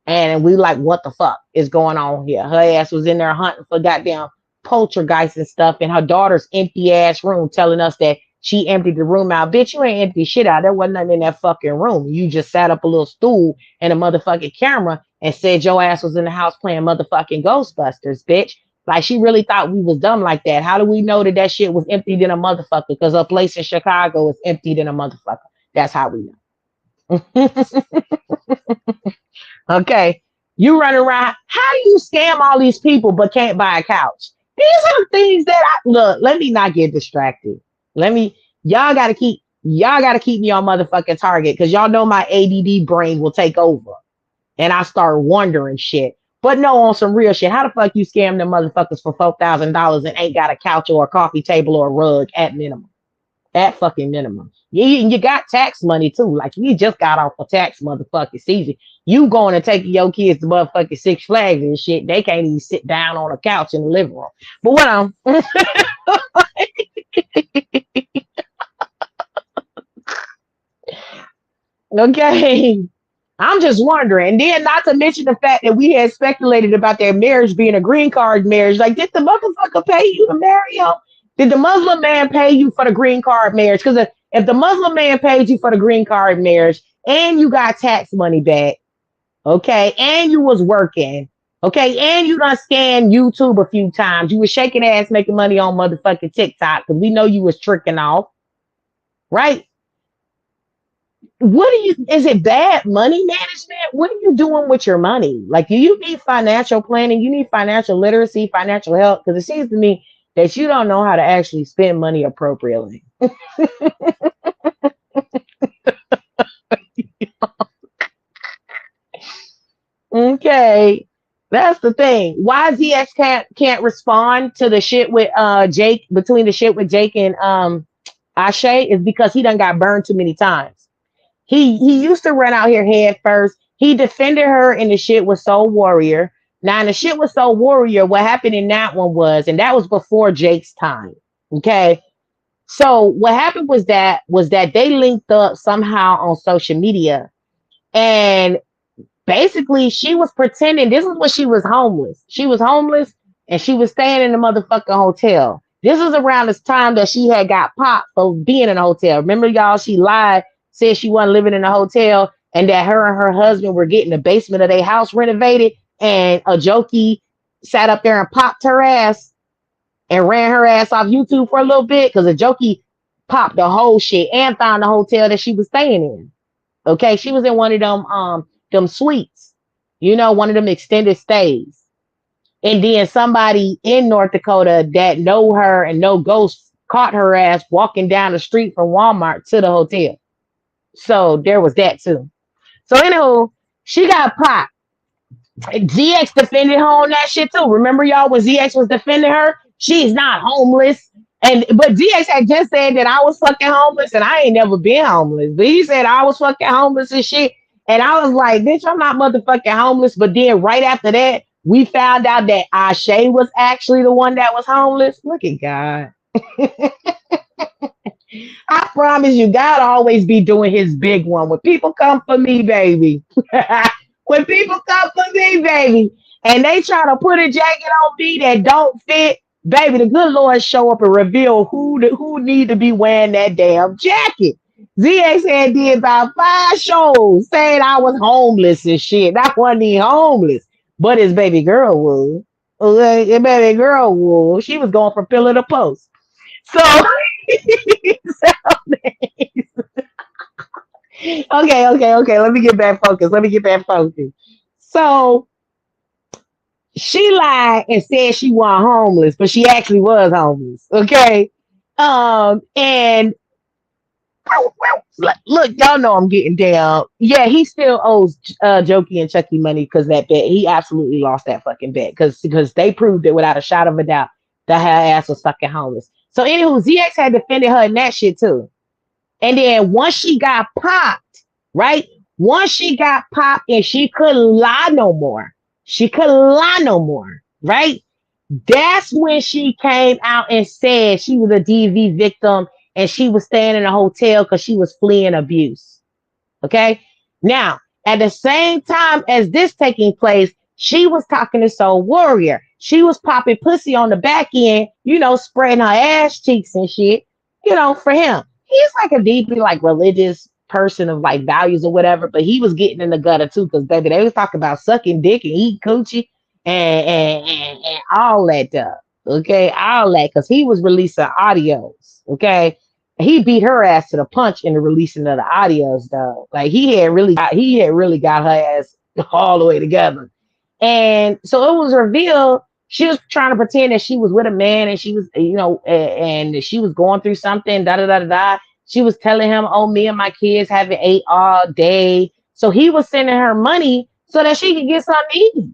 And we like, what the fuck is going on here? Her ass was in there hunting for goddamn poltergeists and stuff in her daughter's empty ass room, telling us that she emptied the room out. Bitch, you ain't empty shit out. There wasn't nothing in that fucking room. You just sat up a little stool and a motherfucking camera and said your ass was in the house playing motherfucking Ghostbusters, bitch. Like she really thought we was dumb like that. How do we know that that shit was emptied in a motherfucker? Because a place in Chicago is emptied in a motherfucker. That's how we know. Okay. You run around. How do you scam all these people but can't buy a couch? These are the things that I look. Let me not get distracted. Y'all gotta keep me on motherfucking target because y'all know my ADD brain will take over and I start wondering shit. But no, on some real shit. How the fuck you scam them motherfuckers for $4,000 and ain't got a couch or a coffee table or a rug at minimum? At fucking minimum. You got tax money too. Like you just got off a tax motherfucking season. You going to take your kids to motherfucking Six Flags and shit. They can't even sit down on a couch in the living room. But what okay. I'm just wondering. And then not to mention the fact that we had speculated about their marriage being a green card marriage. Like, did the motherfucker pay you to marry him? Did the Muslim man pay you for the green card marriage? Because if the Muslim man paid you for the green card marriage and you got tax money back, okay, and you was working, okay, and you done scanned YouTube a few times, you was shaking ass making money on motherfucking TikTok because we know you was tricking off, right? What do you, is it bad money management? What are you doing with your money? Like, do you need financial planning? You need financial literacy, financial help? Because it seems to me that you don't know how to actually spend money appropriately. Okay. That's the thing. Why ZX can't respond to the shit with Jake, between the shit with Jake and Ashe, is because he done got burned too many times. He used to run out here head first. He defended her in the shit with Soul Warrior. Now in the shit with Soul Warrior, what happened in that one was, and that was before Jake's time. Okay. So what happened was that they linked up somehow on social media. And basically she was pretending this is when she was homeless. She was homeless and she was staying in the motherfucking hotel. This was around this time that she had got popped for being in a hotel. Remember, y'all, she lied, said she wasn't living in a hotel and that her and her husband were getting the basement of their house renovated, and a jokey sat up there and popped her ass and ran her ass off YouTube for a little bit because a jokey popped the whole shit and found the hotel that she was staying in. Okay, she was in one of them suites, you know, one of them extended stays. And then somebody in North Dakota that know her and know ghosts caught her ass walking down the street from Walmart to the hotel. So there was that too. So anywho, she got popped. ZX defended her on that shit too. Remember, y'all, when ZX was defending her, she's not homeless. And but ZX had just said that I was fucking homeless, and I ain't never been homeless. But he said I was fucking homeless and shit. And I was like, bitch, I'm not motherfucking homeless. But then right after that, we found out that Ashe was actually the one that was homeless. Look at God. I promise you, God always be doing his big one. When people come for me, baby. When people come for me, baby, and they try to put a jacket on me that don't fit, baby, the good Lord show up and reveal who need to be wearing that damn jacket. ZX had did about 5 shows saying I was homeless and shit. I wasn't even homeless, but his baby girl was. Okay, his baby girl was. She was going from pillar to post. So, okay. Let me get back focused. So she lied and said she wasn't homeless, but she actually was homeless. Okay. And look, y'all know I'm getting down. Yeah, he still owes Jokey and Chucky money because that bet. He absolutely lost that fucking bet because they proved it without a shot of a doubt that her ass was fucking homeless. So anywho, ZX had defended her in that shit too. And then once she got popped, right? Once she got popped and she couldn't lie no more. She couldn't lie no more, right? That's when she came out and said she was a DV victim and she was staying in a hotel because she was fleeing abuse. Okay. Now, at the same time as this taking place, she was talking to Soul Warrior. She was popping pussy on the back end, you know, spreading her ass cheeks and shit, you know, for him. He's like a deeply like religious person of like values or whatever, but he was getting in the gutter too because baby, they was talking about sucking dick and eating coochie and all that stuff. Okay, all that because he was releasing audios. Okay, he beat her ass to the punch in the releasing of the audios though. Like he had really got her ass all the way together. And so it was revealed she was trying to pretend that she was with a man and she was, you know, and she was going through something, da da da da da. She was telling him, oh, me and my kids haven't ate all day. So he was sending her money so that she could get something to eat.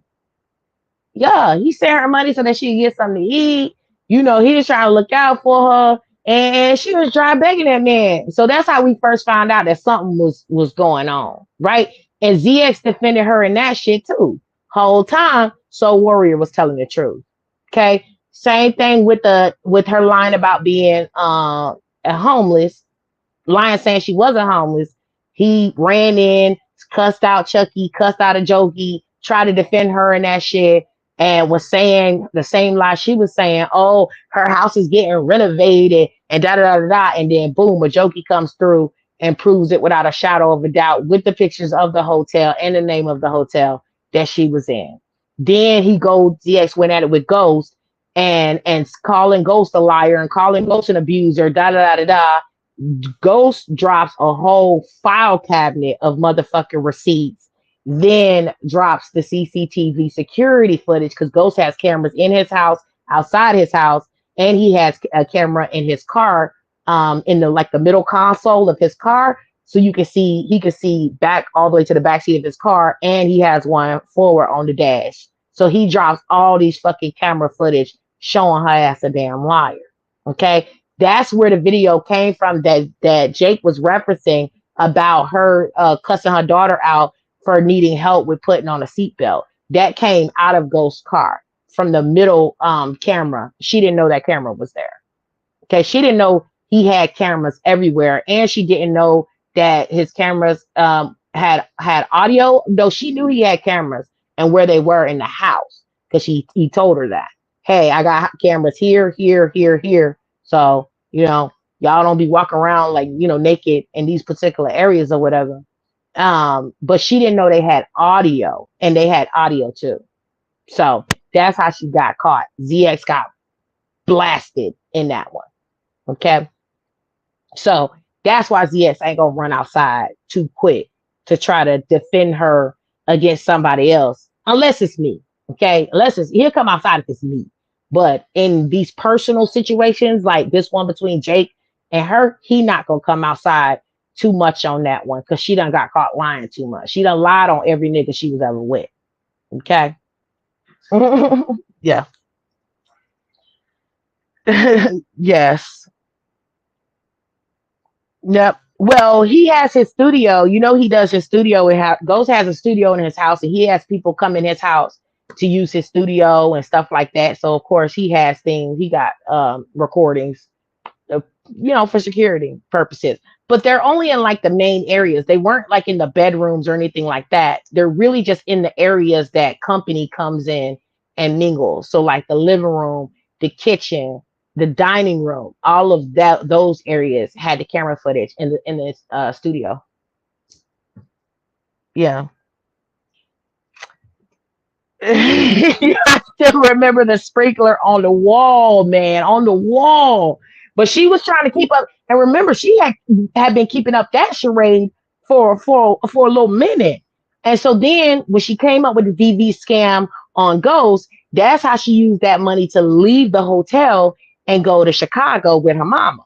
Yeah, he sent her money so that she could get something to eat. You know, he was trying to look out for her. And she was dry begging that man. So that's how we first found out that something was going on, right? And ZX defended her in that shit too. Whole time, Soul Warrior was telling the truth. Okay. Same thing with her line about being homeless, lying saying she wasn't homeless. He ran in, cussed out Chucky, cussed out a Jokey, tried to defend her and that shit, and was saying the same lie she was saying. Oh, her house is getting renovated and da da da da da. And then boom, a Jokey comes through and proves it without a shadow of a doubt with the pictures of the hotel and the name of the hotel that she was in. Then DX went at it with Ghost and calling Ghost a liar and calling Ghost an abuser, da da da da da. Ghost drops a whole file cabinet of motherfucking receipts, then drops the CCTV security footage because Ghost has cameras in his house, outside his house, and he has a camera in his car, in the like the middle console of his car, so he can see back all the way to the back seat of his car, and he has one forward on the dash. So he drops all these fucking camera footage showing her ass a damn liar. Okay, that's where the video came from that Jake was referencing about her cussing her daughter out for needing help with putting on a seatbelt. That came out of Ghost's car from the middle camera. She didn't know that camera was there. Okay, she didn't know he had cameras everywhere, and she didn't know that his cameras had audio. Though she knew he had cameras and where they were in the house because he told her that. Hey, I got cameras here, here, here, here. So y'all don't be walking around like naked in these particular areas or whatever. But she didn't know they had audio, and they had audio too. So that's how she got caught. ZX got blasted in that one. Okay. So that's why ZX ain't gonna run outside too quick to try to defend her against somebody else, unless it's me. Okay. He'll come outside if it's me. But in these personal situations, like this one between Jake and her, he not gonna come outside too much on that one because she done got caught lying too much. She done lied on every nigga she was ever with. Okay. Yeah. Yes. Yep. Well, he has his studio. He does his studio. Ghost has a studio in his house, and he has people come in his house to use his studio and stuff like that. So of course he has things. He got recordings, for security purposes. But they're only in like the main areas. They weren't like in the bedrooms or anything like that. They're really just in the areas that company comes in and mingles. So like the living room, the kitchen, the dining room, all of those areas had the camera footage in the studio. Yeah. I still remember the sprinkler on the wall, man, on the wall. But she was trying to keep up, and remember, she had been keeping up that charade for a little minute. And so then when she came up with the DV scam on Ghost, that's how she used that money to leave the hotel and go to Chicago with her mama.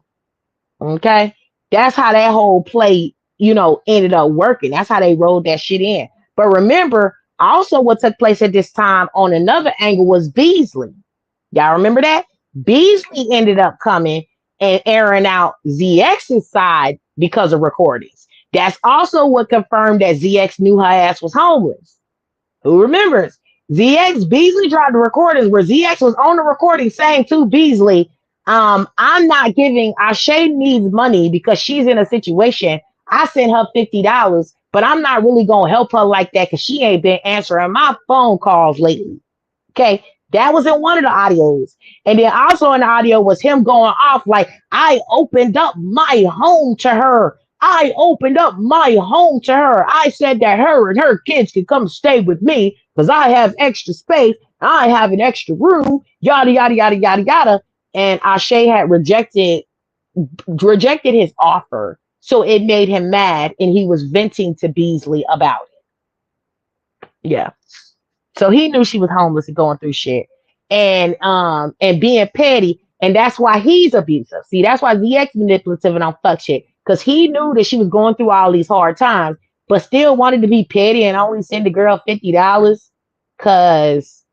Okay, that's how that whole play, ended up working. That's how they rolled that shit in. But remember, also what took place at this time on another angle was Beasley. Y'all remember that? Beasley ended up coming and airing out ZX's side because of recordings. That's also what confirmed that ZX knew her ass was homeless. Who remembers? Beasley dropped the recordings where ZX was on the recording saying to Beasley, I'm not giving Ashe needs money because she's in a situation. I sent her $50, but I'm not really gonna help her like that because she ain't been answering my phone calls lately. Okay, that was in one of the audios. And then also in the audio was him going off like, I opened up my home to her. I opened up my home to her. I said that her and her kids could come stay with me because I have extra space. I have an extra room, yada, yada, yada, yada, yada. And Ashe had rejected his offer. So it made him mad, and he was venting to Beasley about it. Yeah. So he knew she was homeless and going through shit and being petty. And that's why he's abusive. See, that's why ZX manipulative and don't fuck shit. Because he knew that she was going through all these hard times, but still wanted to be petty and only send the girl $50 because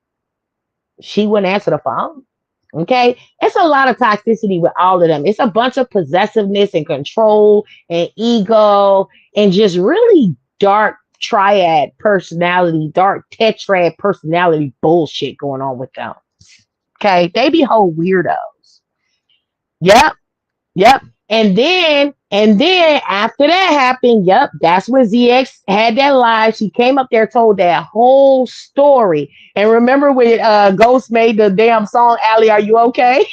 she wouldn't answer the phone. Okay, it's a lot of toxicity with all of them. It's a bunch of possessiveness and control and ego and just really dark triad personality, dark tetrad personality bullshit going on with them. Okay, they be whole weirdos. Yep, yep. And then after that happened, yep, that's when ZX had that live. She came up there, told that whole story. And remember when Ghost made the damn song, Allie, are you okay?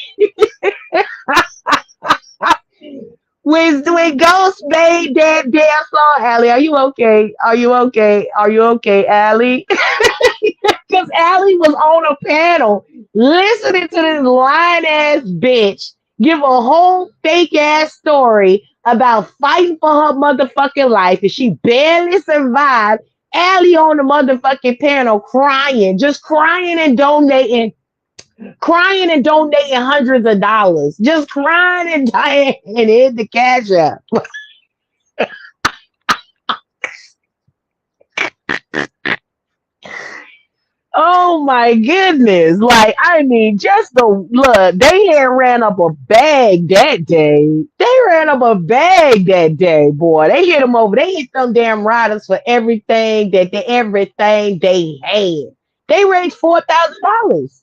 When Ghost made that damn song, Allie, are you okay? Are you okay? Are you okay, Allie? Because Allie was on a panel listening to this lying ass bitch give a whole fake ass story about fighting for her motherfucking life and she barely survived. Allie on the motherfucking panel crying, just crying and donating hundreds of dollars, just crying and dying and hit the cash up. Oh my goodness. Like, I mean, just the look, they had ran up a bag that day. They ran up a bag that day, boy. They hit them over. They hit them damn riders for everything they had. They raised $4,000.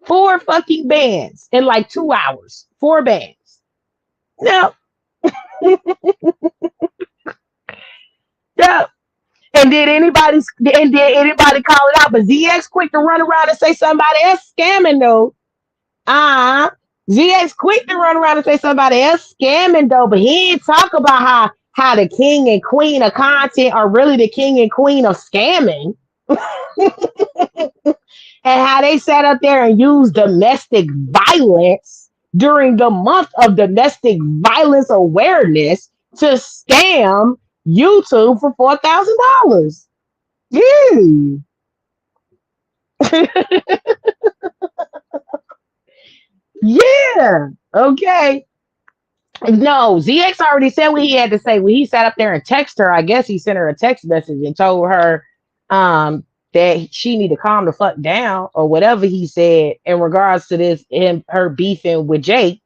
Four fucking bands in like 2 hours. Four bands. No, no. And did anybody call it out? But ZX quick to run around and say somebody else scamming though. Uh ZX quick to run around and say somebody else scamming though, but he didn't talk about how the king and queen of content are really the king and queen of scamming. And how they sat up there and used domestic violence during the month of domestic violence awareness to scam YouTube for $4,000. Yeah. Yeah. Okay. No, ZX already said what he had to say. When he sat up there and texted her, I guess he sent her a text message and told her that she need to calm the fuck down or whatever he said in regards to this her beefing with Jake.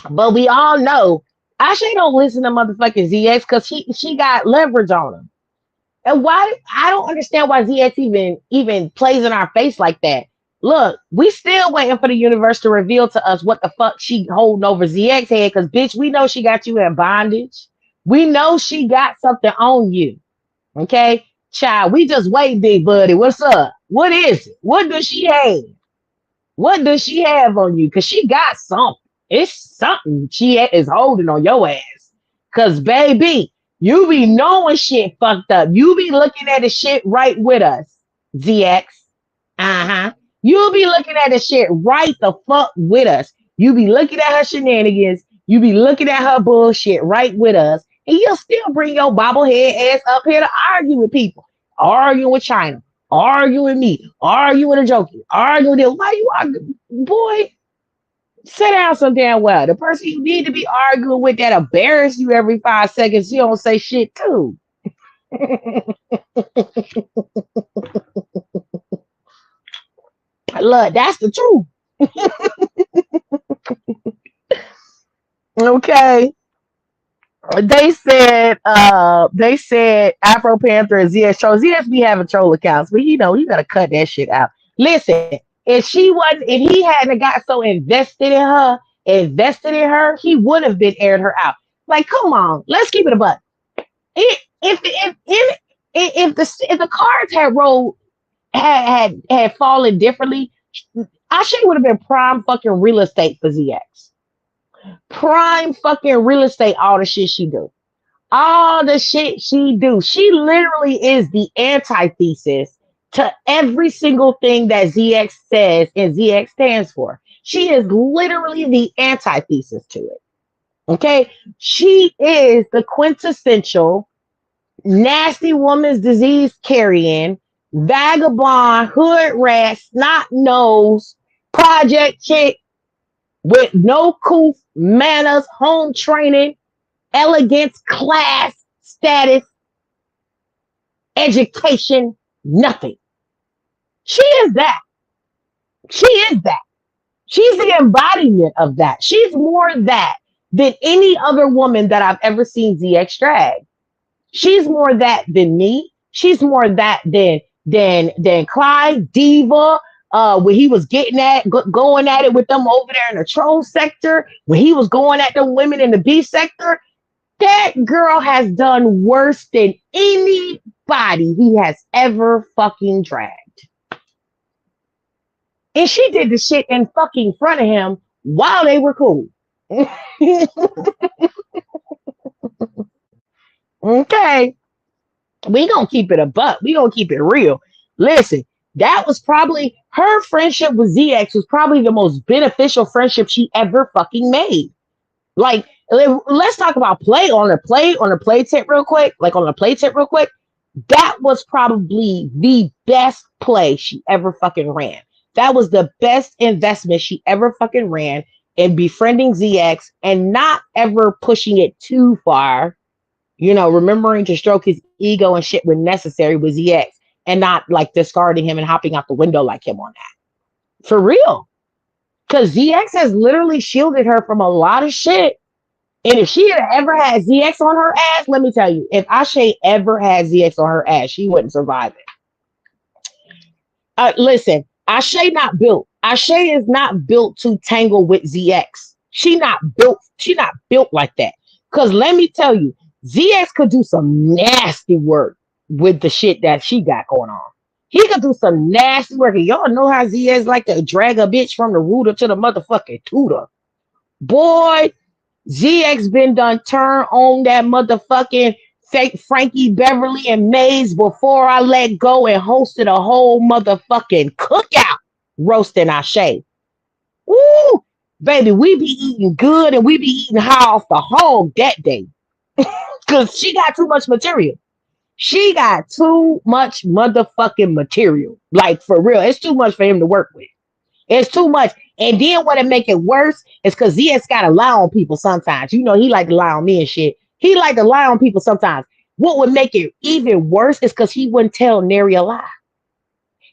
But we all know Ashay don't listen to motherfucking ZX because she got leverage on him. And why I don't understand why ZX even plays in our face like that. Look, we still waiting for the universe to reveal to us what the fuck she holding over ZX head, because bitch, we know she got you in bondage. We know she got something on you. Okay? Child, we just wait, big buddy. What's up? What is it? What does she have? What does she have on you? Because she got something. It's something she is holding on your ass. Because, baby, you be knowing shit fucked up. You be looking at the shit right with us, ZX. Uh-huh. You be looking at the shit right the fuck with us. You be looking at her shenanigans. You be looking at her bullshit right with us. And you'll still bring your bobblehead ass up here to argue with people. Arguing with China. Arguing with me. Arguing with a joker. Arguing with them. Why you arguing? Boy, sit down some damn well. The person you need to be arguing with that embarrass you every 5 seconds, you don't say shit too. Look, that's the truth. Okay. They said Afro Panther and ZS troll. ZS be having troll accounts, but you gotta cut that shit out. Listen, if he hadn't got so invested in her, he would have been aired her out. Like, come on, let's keep it a buck. If the cards had rolled had fallen differently, Ashay would have been prime fucking real estate for ZX. Prime fucking real estate, all the shit she do. All the shit she do. She literally is the antithesis to every single thing that ZX says and ZX stands for. She is literally the antithesis to it. Okay? She is the quintessential nasty woman's disease carrying, vagabond, hood rat, snot nose, project chick with no coof, manners, home training, elegance, class, status, education, nothing. She is that. She is that. She's the embodiment of that. She's more that than any other woman that I've ever seen ZX drag. She's more that than me. She's more that than Clyde, Diva, when he was going at it with them over there in the troll sector, when he was going at the women in the B sector, that girl has done worse than anybody he has ever fucking dragged. And she did the shit in fucking front of him while they were cool. Okay. We gonna keep it a buck. We gonna keep it real. Listen, that was probably her friendship with ZX was probably the most beneficial friendship she ever fucking made. Like, let's talk about on the play tip real quick. Like on the play tip real quick. That was probably the best play she ever fucking ran. That was the best investment she ever fucking ran in befriending ZX and not ever pushing it too far. You know, remembering to stroke his ego and shit when necessary with ZX and not like discarding him and hopping out the window like him on that. For real. Because ZX has literally shielded her from a lot of shit. And if she had ever had ZX on her ass, let me tell you, if Ashe ever had ZX on her ass, she wouldn't survive it. Listen, Ashe not built. Ashe is not built to tangle with ZX. She not built like that. Because let me tell you, ZX could do some nasty work with the shit that she got going on. He could do some nasty work. And y'all know how ZX like to drag a bitch from the rooter to the motherfucking tutor. Boy, ZX been done turn on that motherfucking fake Frankie Beverly and Maze before I let go and hosted a whole motherfucking cookout roasting Ashe. Woo! Baby, we be eating good and we be eating high off the hog that day. Because she got too much material. She got too much motherfucking material. Like, for real. It's too much for him to work with. It's too much. And then what make it worse is because ZX got to lie on people sometimes. You know, he like to lie on me and shit. He like to lie on people sometimes. What would make it even worse is because he wouldn't tell Neri a lie.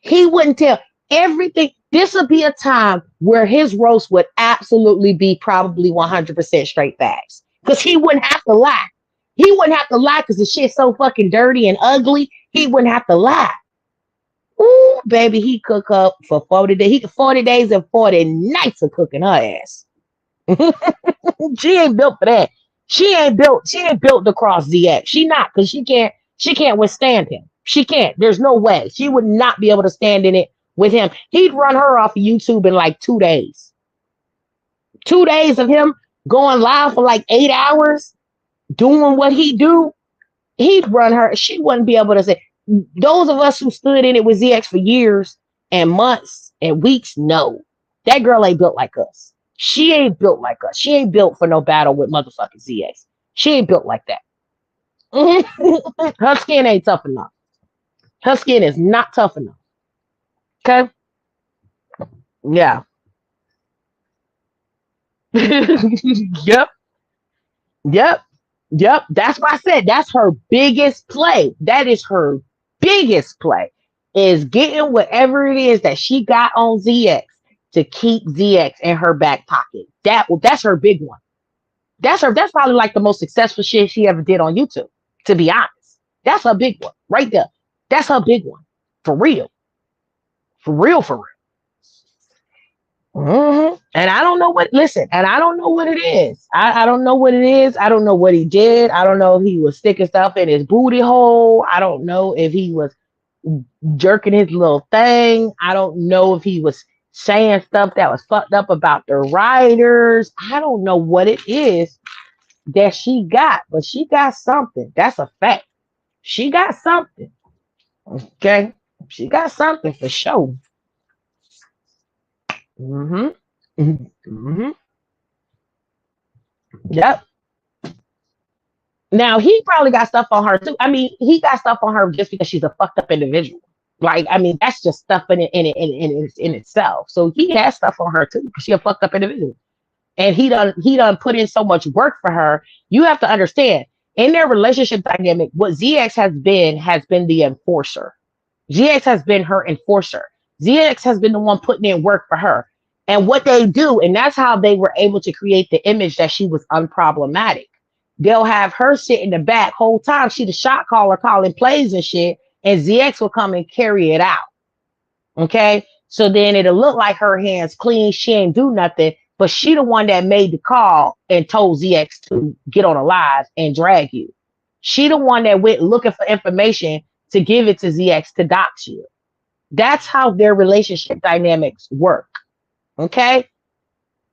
He wouldn't tell everything. This would be a time where his roast would absolutely be probably 100% straight facts. Because he wouldn't have to lie. He wouldn't have to lie because the shit's so fucking dirty and ugly. He wouldn't have to lie. Ooh, baby, he cook up for 40 days. He 40 days and 40 nights of cooking her ass. She ain't built for that. She ain't built to cross ZX. She not, because she can't withstand him. She can't. There's no way. She would not be able to stand in it with him. He'd run her off of YouTube in like 2 days. 2 days of him going live for like 8 hours, doing what he do. He'd run her. She wouldn't be able to say. Those of us who stood in it with ZX for years and months and weeks, no. That girl ain't built like us. She ain't built like us. She ain't built for no battle with motherfucking ZX. She ain't built like that. Her skin ain't tough enough. Her skin is not tough enough. Okay? Yeah. Yep. That's why I said that's her biggest play. That is her biggest play, is getting whatever it is that she got on ZX to keep ZX in her back pocket. That's her big one. That's probably like the most successful shit she ever did on YouTube, to be honest. That's her big one right there. That's her big one. For real. For real. And I don't know what, listen, and I don't know what it is. I don't know what it is. I don't know what he did. I don't know if he was sticking stuff in his booty hole. I don't know if he was jerking his little thing. I don't know if he was saying stuff that was fucked up about the writers. I don't know what it is that she got, but she got something. That's a fact. She got something. Okay? She got something for sure. Yep. Now he probably got stuff on her too. I mean, he got stuff on her just because she's a fucked up individual. Like, I mean, that's just stuff in itself. So he has stuff on her too because she's a fucked up individual. And he done put in so much work for her. You have to understand, in their relationship dynamic, what ZX has been the enforcer. ZX has been her enforcer. ZX has been the one putting in work for her. And what they do, and that's how they were able to create the image that she was unproblematic. They'll have her sit in the back whole time. She the shot caller calling plays and shit. And ZX will come and carry it out. Okay? So then it'll look like her hands clean. She ain't do nothing, but she the one that made the call and told ZX to get on a live and drag you. She the one that went looking for information to give it to ZX to dox you. That's how their relationship dynamics work. Okay?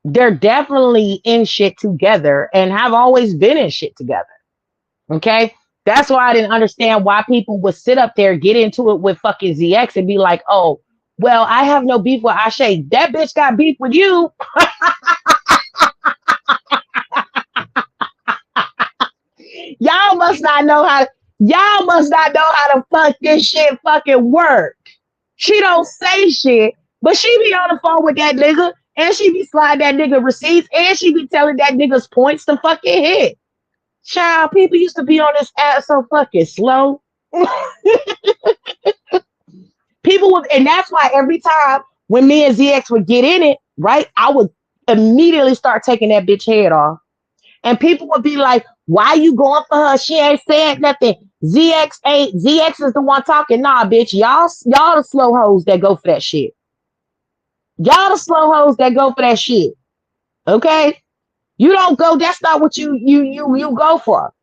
They're definitely in shit together and have always been in shit together. Okay? That's why I didn't understand why people would sit up there, get into it with fucking ZX and be like, oh, well, I have no beef with Ashe. That bitch got beef with you. Y'all must not know how to fuck this shit fucking work. She don't say shit, but she be on the phone with that nigga and she be sliding that nigga receipts and she be telling that nigga's points to fucking hit. Child, people used to be on this app so fucking slow. People would, and that's why every time when me and ZX would get in it, right, I would immediately start taking that bitch head off. And people would be like, why you going for her? She ain't said nothing. ZX is the one talking. Nah, bitch, y'all the slow hoes that go for that shit. Y'all the slow hoes that go for that shit. Okay? You don't go, that's not what you go for.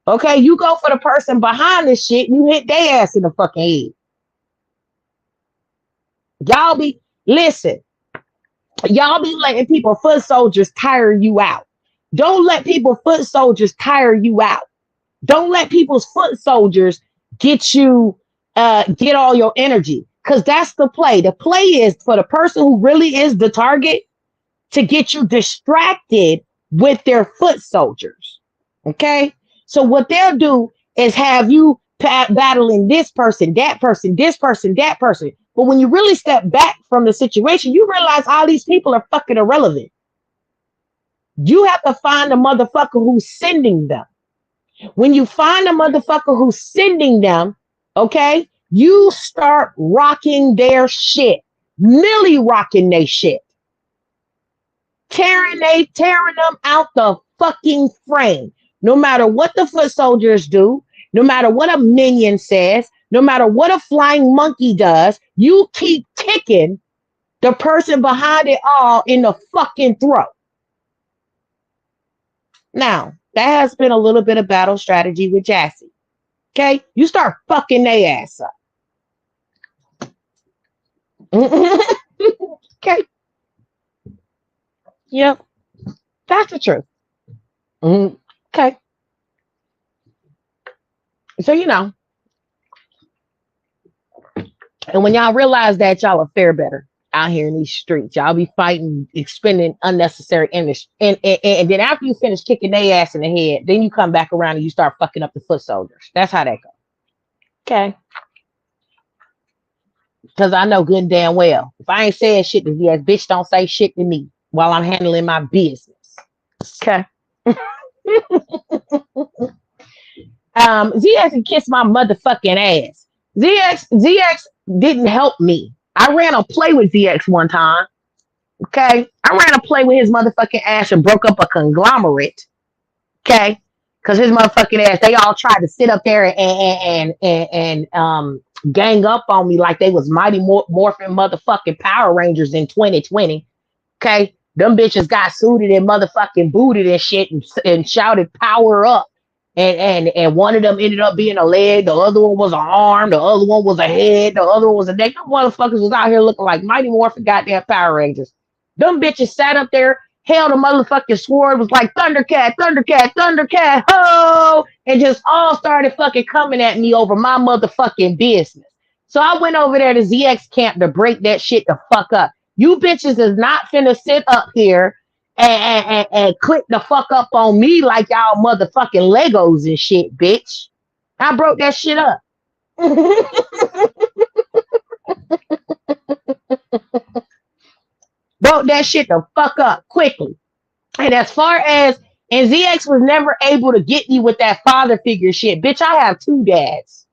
Okay, you go for the person behind this shit and you hit their ass in the fucking head. Y'all be letting people foot soldiers tire you out. Don't let people foot soldiers tire you out. Don't let people's foot soldiers get you get all your energy. Because that's the play. The play is for the person who really is the target to get you distracted with their foot soldiers. Okay? So what they'll do is have you battling this person, that person, this person, that person. But when you really step back from the situation, you realize all these people are fucking irrelevant. You have to find the motherfucker who's sending them. When you find the motherfucker who's sending them, okay, you start rocking their shit. Millie rocking their shit. Tearing them out the fucking frame. No matter what the foot soldiers do, no matter what a minion says, no matter what a flying monkey does, you keep kicking the person behind it all in the fucking throat. Now, that has been a little bit of battle strategy with Jassy. Okay? You start fucking their ass up. Okay? Yep. That's the truth. Okay. So, you know. And when y'all realize that, y'all will fare better out here in these streets. Y'all be fighting, expending unnecessary energy. And then after you finish kicking their ass in the head, then you come back around and you start fucking up the foot soldiers. That's how that goes. Okay. Because I know good and damn well, if I ain't saying shit to ZX, bitch don't say shit to me while I'm handling my business. Okay. ZX can kiss my motherfucking ass. ZX didn't help me. I ran a play with ZX one time. Okay. I ran a play with his motherfucking ass and broke up a conglomerate. Okay. Because his motherfucking ass, they all tried to sit up there and gang up on me like they was Mighty Morphin motherfucking Power Rangers in 2020. Okay. Them bitches got suited and motherfucking booted and shit and shouted power up. And one of them ended up being a leg, the other one was an arm, the other one was a head, the other one was a neck. Them motherfuckers was out here looking like Mighty Morphin goddamn Power Rangers. Them bitches sat up there, held a motherfucking sword, was like Thundercat, Thundercat, Thundercat, ho! And just all started fucking coming at me over my motherfucking business. So I went over there to ZX camp to break that shit the fuck up. You bitches is not finna sit up here and click the fuck up on me like y'all motherfucking Legos and shit, bitch. I broke that shit up. Broke that shit the fuck up quickly. And as far as, and ZX was never able to get me with that father figure shit. Bitch, I have two dads.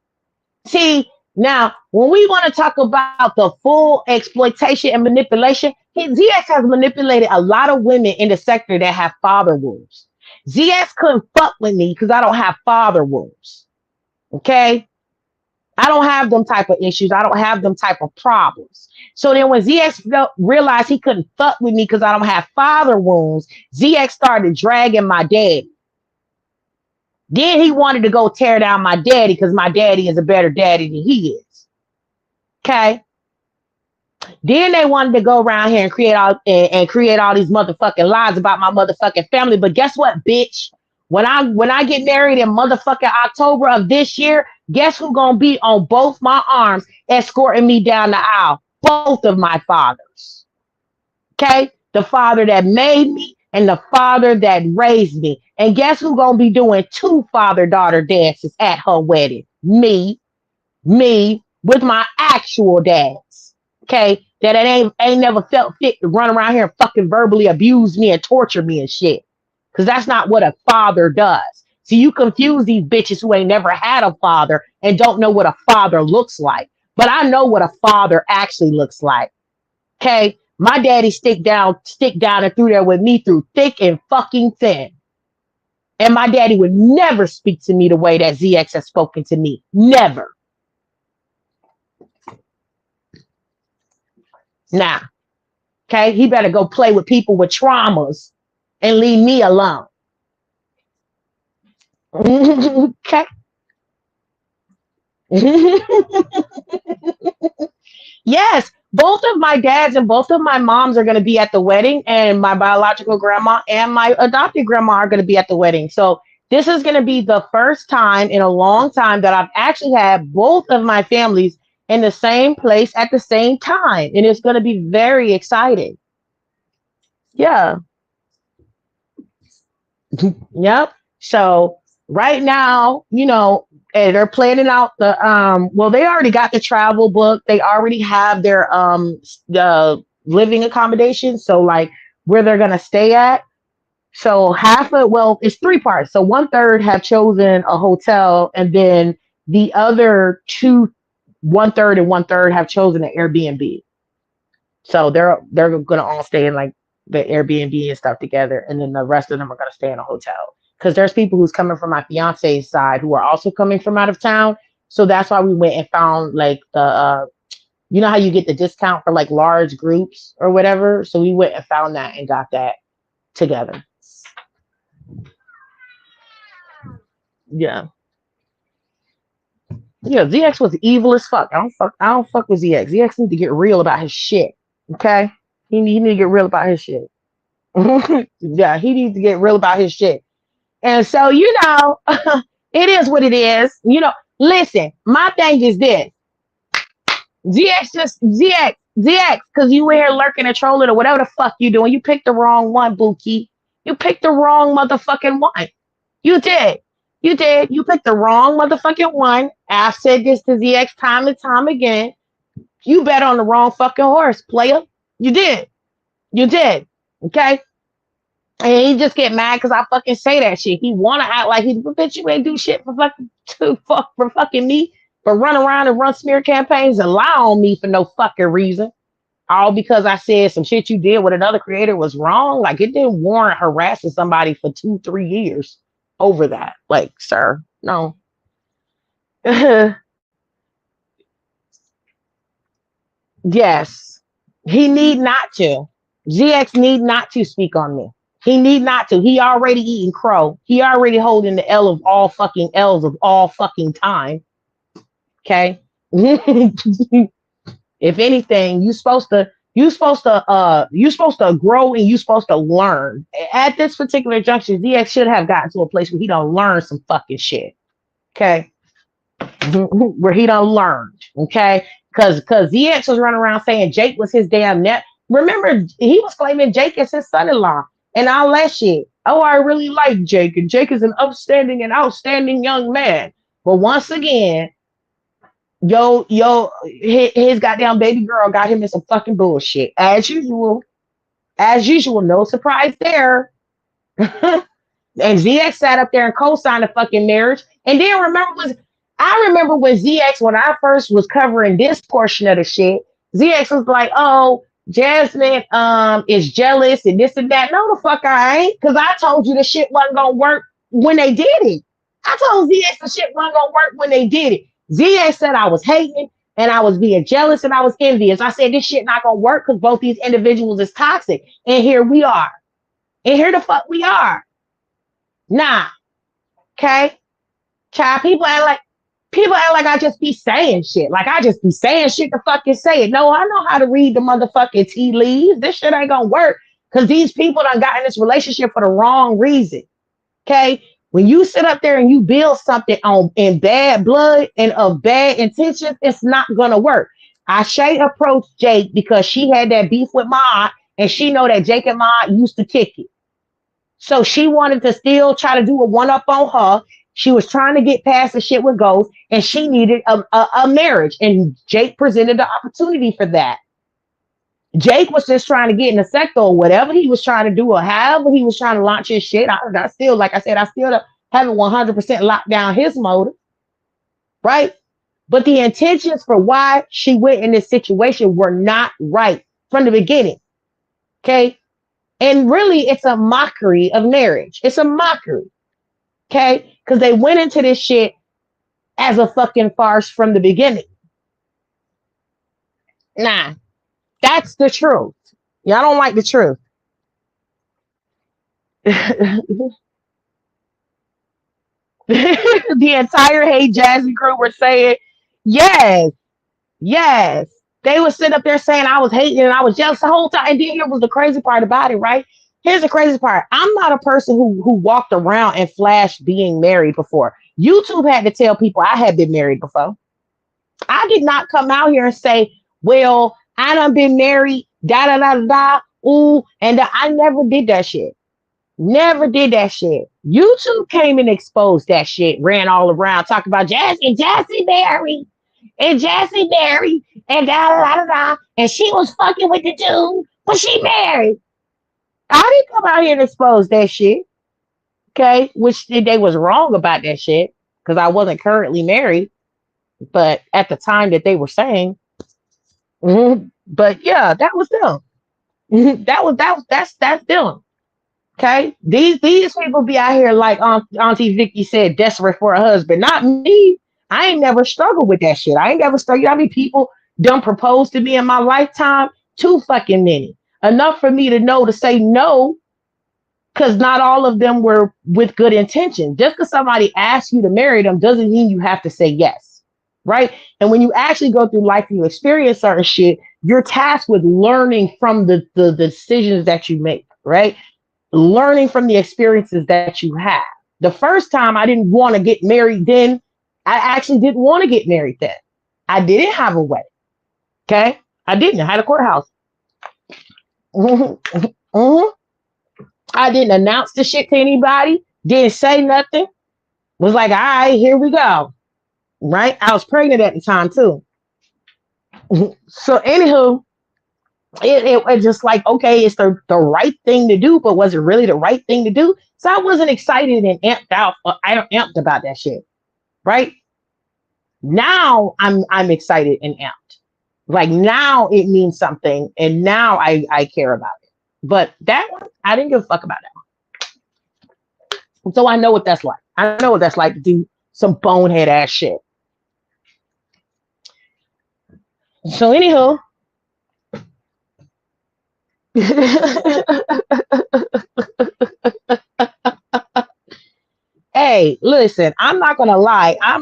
See, now, when we want to talk about the full exploitation and manipulation, ZX has manipulated a lot of women in the sector that have father wounds. ZX couldn't fuck with me because I don't have father wounds. Okay? I don't have them type of issues. I don't have them type of problems. So then when ZX realized he couldn't fuck with me because I don't have father wounds, ZX started dragging my daddy. Then he wanted to go tear down my daddy because my daddy is a better daddy than he is. Okay. Then they wanted to go around here and create all these motherfucking lies about my motherfucking family. But guess what, bitch? When I get married in motherfucking October of this year, guess who's gonna be on both my arms escorting me down the aisle? Both of my fathers. Okay? The father that made me and the father that raised me. And guess who's gonna be doing 2 father-daughter dances at her wedding? Me with my actual dads. Okay? That ain't never felt fit to run around here and fucking verbally abuse me and torture me and shit. Because that's not what a father does. So you confuse these bitches who ain't never had a father and don't know what a father looks like. But I know what a father actually looks like. Okay? My daddy stick down and through there with me through thick and fucking thin. And my daddy would never speak to me the way that ZX has spoken to me. Never. Nah. Okay? He better go play with people with traumas and leave me alone. Okay. Yes, both of my dads and both of my moms are going to be at the wedding, and my biological grandma and my adopted grandma are going to be at the wedding. So this is going to be the first time in a long time that I've actually had both of my families in the same place at the same time, and it's going to be very exciting. Yeah. Yep. So right now, they're planning out well, they already got the travel book. They already have their the living accommodations. So like where they're gonna stay at. So it's 3 parts. So 1/3 have chosen a hotel, and then the other 1/3 and 1/3 have chosen an Airbnb. So they're gonna all stay in like the Airbnb and stuff together, and then the rest of them are gonna stay in a hotel. Because there's people who's coming from my fiance's side who are also coming from out of town. So that's why we went and found like the you know how you get the discount for like large groups or whatever. So we went and found that and got that together. Yeah. Yeah, ZX was evil as fuck. I don't fuck with ZX. ZX need to get real about his shit. Okay? He need to get real about his shit. Yeah, he needs to get real about his shit. And so, it is what it is. Listen, my thing is this. ZX, because you were here lurking and trolling or whatever the fuck you doing. You picked the wrong one, Bookie. You picked the wrong motherfucking one. You did. You did. You picked the wrong motherfucking one. I've said this to ZX time and time again. You bet on the wrong fucking horse, player. You did. You did. Okay? And he just get mad because I fucking say that shit. He wanna act like bitch, you ain't do shit for fucking me, but run around and run smear campaigns and lie on me for no fucking reason. All because I said some shit you did with another creator was wrong. Like it didn't warrant harassing somebody for 2-3 years over that. Like, sir, no. Yes. He need not to. ZX need not to speak on me. He need not to. He already eating crow. He already holding the L of all fucking L's of all fucking time. Okay. If anything, you're supposed to grow and you're supposed to learn. At this particular juncture, ZX should have gotten to a place where he don't learn some fucking shit. Okay. Where he done learned. Okay. Cause ZX was running around saying Jake was his damn net. Remember, he was claiming Jake is his son-in-law and all that shit. Oh, I really like Jake, and Jake is an upstanding and outstanding young man. But once again, his goddamn baby girl got him in some fucking bullshit. As usual, no surprise there. And ZX sat up there and co-signed a fucking marriage. And then I remember when ZX, when I first was covering this portion of the shit, ZX was like, oh, Jasmine is jealous and this and that. No, the fuck I ain't. Because I told you the shit wasn't going to work when they did it. I told ZX the shit wasn't going to work when they did it. ZX said I was hating. And I was being jealous and I was envious. I said, this shit not gonna work because both these individuals is toxic. And here we are. And here the fuck we are. Nah. Okay. Child, people act like I just be saying shit. Like I just be saying shit to fucking say it. No, I know how to read the motherfucking tea leaves. This shit ain't gonna work because these people done got in this relationship for the wrong reason. Okay. When you sit up there and you build something on in bad blood and of bad intentions, it's not gonna work. Shay approached Jake because she had that beef with Ma, and she know that Jake and Ma used to kick it. So she wanted to still try to do a one up on her. She was trying to get past the shit with Ghost, and she needed a marriage. And Jake presented the opportunity for that. Jake was just trying to get in the sector or whatever he was trying to do, or however he was trying to launch his shit. I still, like I said, I still haven't 100% locked down his motive, right? But the intentions for why she went in this situation were not right from the beginning. Okay. And really, it's a mockery of marriage. It's a mockery. Okay. Because they went into this shit as a fucking farce from the beginning. Nah, that's the truth. Y'all don't like the truth. The entire Hey Jazzy crew were saying, yes, yes. They would sit up there saying I was hating and I was jealous the whole time. And then here was the crazy part about it, right? Here's the crazy part. I'm not a person who walked around and flashed being married before. YouTube had to tell people I had been married before. I did not come out here and say, well, I done been married, da da da da, ooh, and I never did that shit. Never did that shit. YouTube came and exposed that shit, ran all around, talking about Jassy married, and Jassy married, and da da da da, and she was fucking with the dude, but she married. I didn't come out here and expose that shit, okay? Which they was wrong about that shit because I wasn't currently married, but at the time that they were saying, but yeah, that was them. That's them. Okay, these people be out here like Auntie Vicky said, desperate for a husband. Not me. I ain't never struggled with that shit. I ain't never struggled. How many people done proposed to me in my lifetime? Too fucking many. Enough for me to know to say no, because not all of them were with good intention. Just because somebody asks you to marry them doesn't mean you have to say yes, right? And when you actually go through life and you experience certain shit, you're tasked with learning from the decisions that you make, right? Learning from the experiences that you have. The first time I didn't want to get married then, I actually didn't want to get married then. I didn't have a wedding. Okay? I didn't. I had a courthouse. I didn't announce the shit to anybody. Didn't say nothing. Was like, all right, here we go. Right? I was pregnant at the time too. So anywho, it just like, okay, it's the right thing to do, but was it really the right thing to do? So I wasn't excited and amped out. I don't amped about that shit. Right? Now I'm excited and amped. Like now it means something, and now I care about it. But that one, I didn't give a fuck about that one. So I know what that's like. I know what that's like to do some bonehead ass shit. So anywho, hey, listen, I'm not gonna lie. I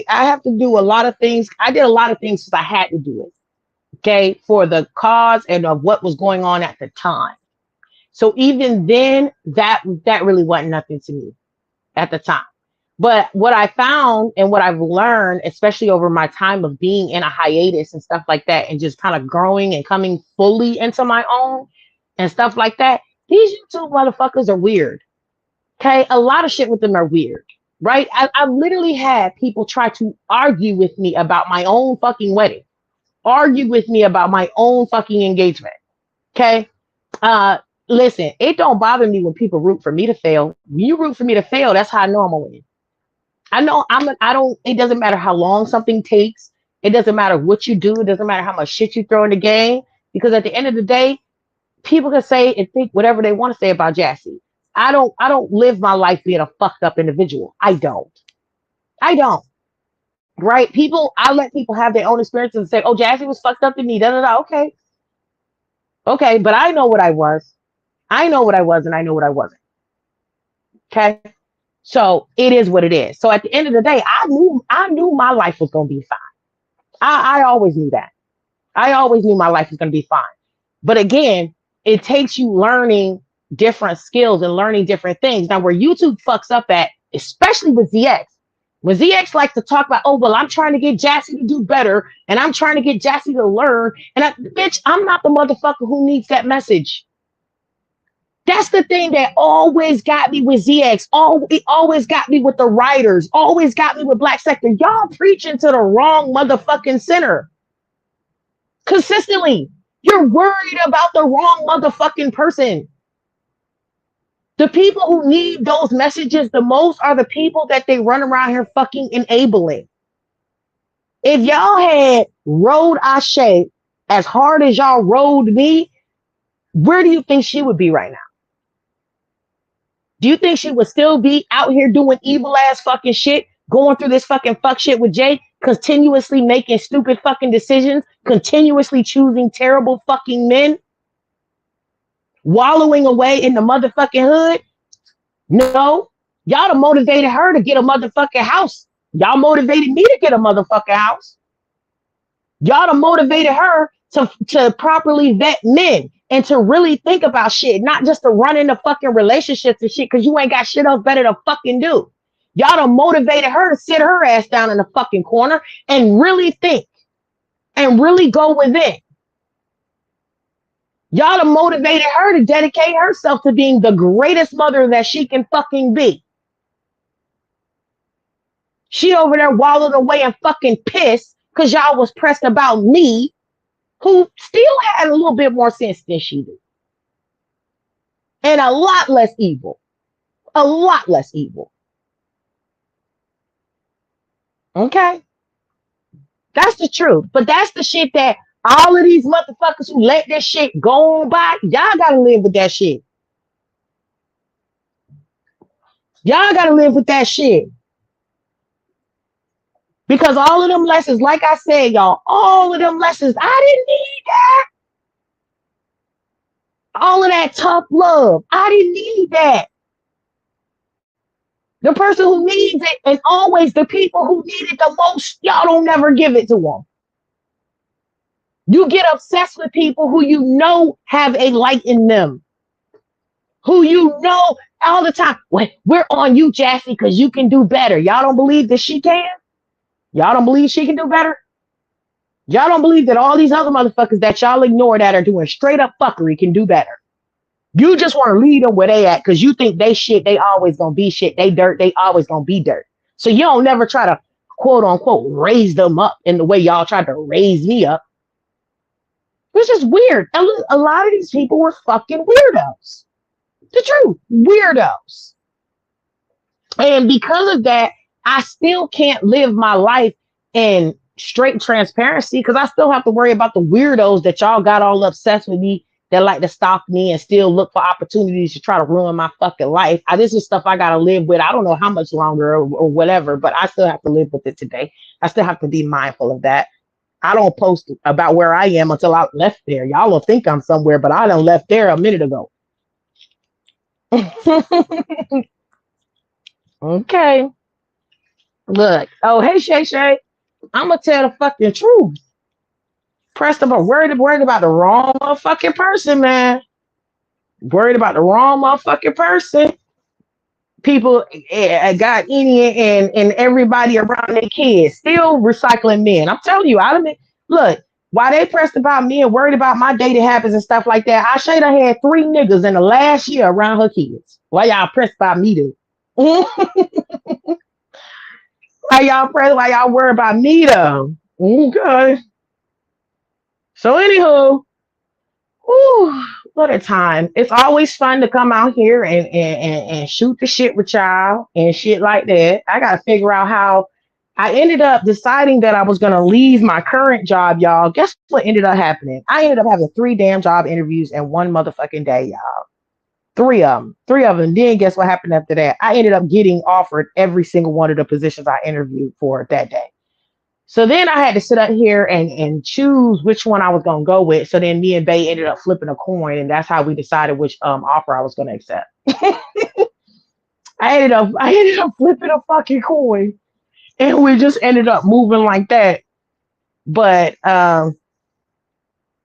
have to do a lot of things. I did a lot of things because I had to do it. Okay, for the cause and of what was going on at the time. So even then, that really wasn't nothing to me at the time. But what I found and what I've learned, especially over my time of being in a hiatus and stuff like that, and just kind of growing and coming fully into my own and stuff like that, these YouTube motherfuckers are weird. Okay, a lot of shit with them are weird, right? I literally had people try to argue with me about my own fucking wedding, argue with me about my own fucking engagement. Okay, listen, it don't bother me when people root for me to fail. When you root for me to fail, that's how I know I'm gonna win. I don't, it doesn't matter how long something takes. It doesn't matter what you do. It doesn't matter how much shit you throw in the game. Because at the end of the day, people can say and think whatever they want to say about Jassy. I don't live my life being a fucked up individual. I don't. right? People, I let people have their own experiences and say, oh, Jassy was fucked up to me, da da da. Okay, okay, but I know what I was. I know what I was, and I know what I wasn't. Okay, so it is what it is. So at the end of the day, I knew my life was gonna be fine. I always knew that. I always knew my life was gonna be fine. But again, it takes you learning different skills and learning different things. Now, where YouTube fucks up at, especially with ZX, when ZX likes to talk about, oh, well, I'm trying to get Jassy to do better, and I'm trying to get Jassy to learn. And bitch, I'm not the motherfucker who needs that message. That's the thing that always got me with ZX. It always got me with the writers. Always got me with Black Sector. Y'all preaching to the wrong motherfucking center. Consistently. You're worried about the wrong motherfucking person. The people who need those messages the most are the people that they run around here fucking enabling. If y'all had rode Ashe as hard as y'all rode me, where do you think she would be right now? Do you think she would still be out here doing evil ass fucking shit, going through this fucking fuck shit with Jay, continuously making stupid fucking decisions, continuously choosing terrible fucking men, wallowing away in the motherfucking hood? No. Y'all done motivated her to get a motherfucking house. Y'all motivated me to get a motherfucking house. Y'all done motivated her to properly vet men and to really think about shit, not just to run into fucking relationships and shit because you ain't got shit else better to fucking do. Y'all done motivated her to sit her ass down in the fucking corner and really think and really go within. Y'all done motivated her to dedicate herself to being the greatest mother that she can fucking be. She over there wallowed away and fucking pissed because y'all was pressed about me, who still had a little bit more sense than she did. And a lot less evil. A lot less evil. Okay? That's the truth. But that's the shit that all of these motherfuckers who let this shit go on by, y'all gotta live with that shit. Y'all gotta live with that shit. Because all of them lessons, like I said, y'all, all of them lessons, I didn't need that. All of that tough love, I didn't need that. The person who needs it, and always the people who need it the most, y'all don't never give it to them. You get obsessed with people who you know have a light in them. Who you know all the time. Well, we're on you, Jassy, because you can do better. Y'all don't believe that she can? Y'all don't believe she can do better? Y'all don't believe that all these other motherfuckers that y'all ignore that are doing straight up fuckery can do better? You just want to lead them where they at because you think they shit, they always gonna be shit. They dirt, they always gonna be dirt. So you don't never try to quote unquote raise them up in the way y'all tried to raise me up. It's just weird. A lot of these people were fucking weirdos. The truth, weirdos. And because of that, I still can't live my life in straight transparency because I still have to worry about the weirdos that y'all got all obsessed with me that like to stalk me and still look for opportunities to try to ruin my fucking life. This is stuff I got to live with. I don't know how much longer or whatever, but I still have to live with it today. I still have to be mindful of that. I don't post about where I am until I left there. Y'all will think I'm somewhere, but I done left there a minute ago. Okay. Look. Oh, hey, Shay Shay. I'm going to tell the fucking truth. Pressed about worried about the wrong motherfucking person, man. Worried about the wrong motherfucking person. People got any and everybody around their kids still recycling men. I'm telling you, look, while they pressed about me and worried about my dating habits and stuff like that, I should have had 3 niggas in the last year around her kids. Why y'all pressed about me, dude? Why y'all worry about me, though? Okay. So, anywho, what a time. It's always fun to come out here and shoot the shit with y'all and shit like that. I got to figure out how I ended up deciding that I was going to leave my current job, y'all. Guess what ended up happening? I ended up having 3 damn job interviews in one motherfucking day, y'all. 3 of them. 3 of them. Then guess what happened after that? I ended up getting offered every single one of the positions I interviewed for that day. So then I had to sit up here and choose which one I was gonna go with. So then me and Bay ended up flipping a coin, and that's how we decided which offer I was gonna accept. I ended up flipping a fucking coin, and we just ended up moving like that. But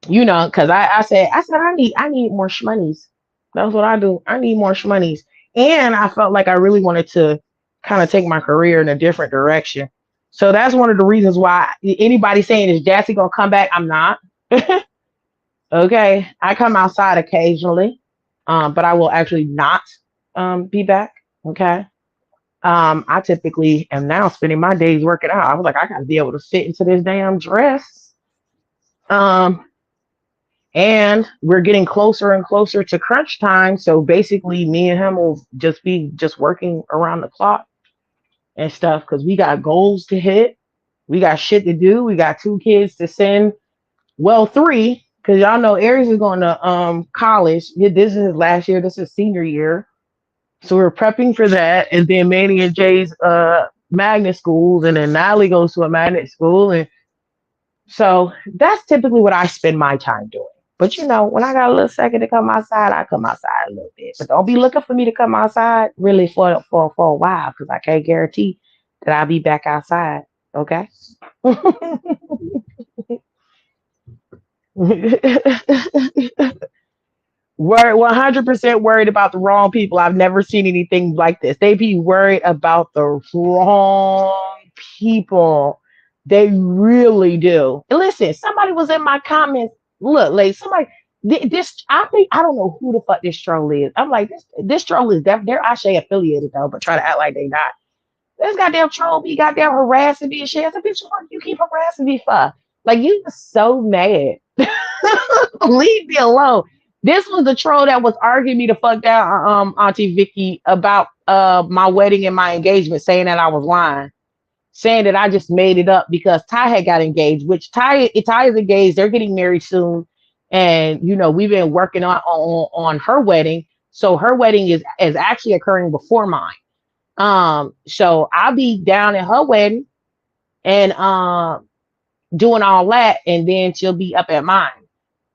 because I said I need more shmoneys. That's what I do. I need more shmoneys. And I felt like I really wanted to kind of take my career in a different direction. So that's one of the reasons why anybody saying is Jassy gonna come back? I'm not. Okay. I come outside occasionally. But I will actually not be back. Okay. I typically am now spending my days working out. I was like, I gotta be able to fit into this damn dress. Um, and we're getting closer and closer to crunch time. So basically, me and him will just be just working around the clock and stuff because we got goals to hit. We got shit to do. We got 2 kids to send. Well, 3, because y'all know Aries is going to college. This is his last year. This is senior year. So we're prepping for that. And then Manny and Jay's magnet schools. And then Natalie goes to a magnet school. And so that's typically what I spend my time doing. But when I got a little second to come outside, I come outside a little bit. But don't be looking for me to come outside really for a while because I can't guarantee that I'll be back outside. Okay. Worried 100% worried about the wrong people. I've never seen anything like this. They be worried about the wrong people. They really do. And listen, somebody was in my comments. Look, like somebody this I think I don't know who the fuck this troll is. I'm like, this troll is they're Ashe affiliated though, but try to act like they not. This goddamn troll be goddamn harassing me and shit. I said, bitch, what you keep harassing me for? Like you are so mad. Leave me alone. This was the troll that was arguing me to fuck down Auntie Vicky about my wedding and my engagement, saying that I was lying, saying that I just made it up because Ty had got engaged, which Ty is engaged, they're getting married soon. And we've been working on her wedding. So her wedding is actually occurring before mine. So I'll be down at her wedding and doing all that, and then she'll be up at mine.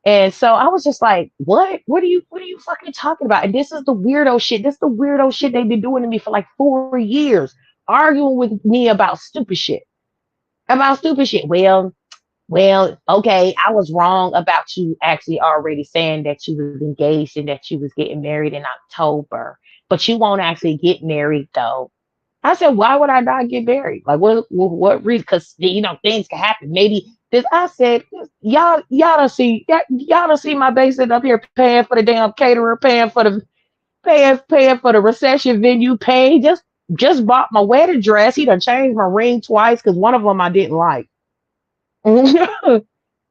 And so I was just like, what? What are you fucking talking about? And this is the weirdo shit. This is the weirdo shit they've been doing to me for like 4 years, arguing with me about stupid shit. About stupid shit. Well, okay, I was wrong about you actually already saying that you was engaged and that you was getting married in October, but you won't actually get married though. I said, why would I not get married? Like, what reason? Because things can happen. Maybe this. I said, y'all don't see my basic up here paying for the damn caterer, paying for the reception venue, paying just bought my wedding dress. He done changed my ring twice because one of them I didn't like.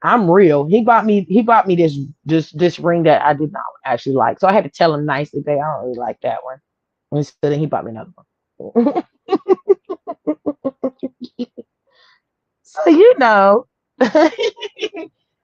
I'm real. He bought me this ring that I did not actually like. So I had to tell him nicely, babe, I don't really like that one. And so then he bought me another one. So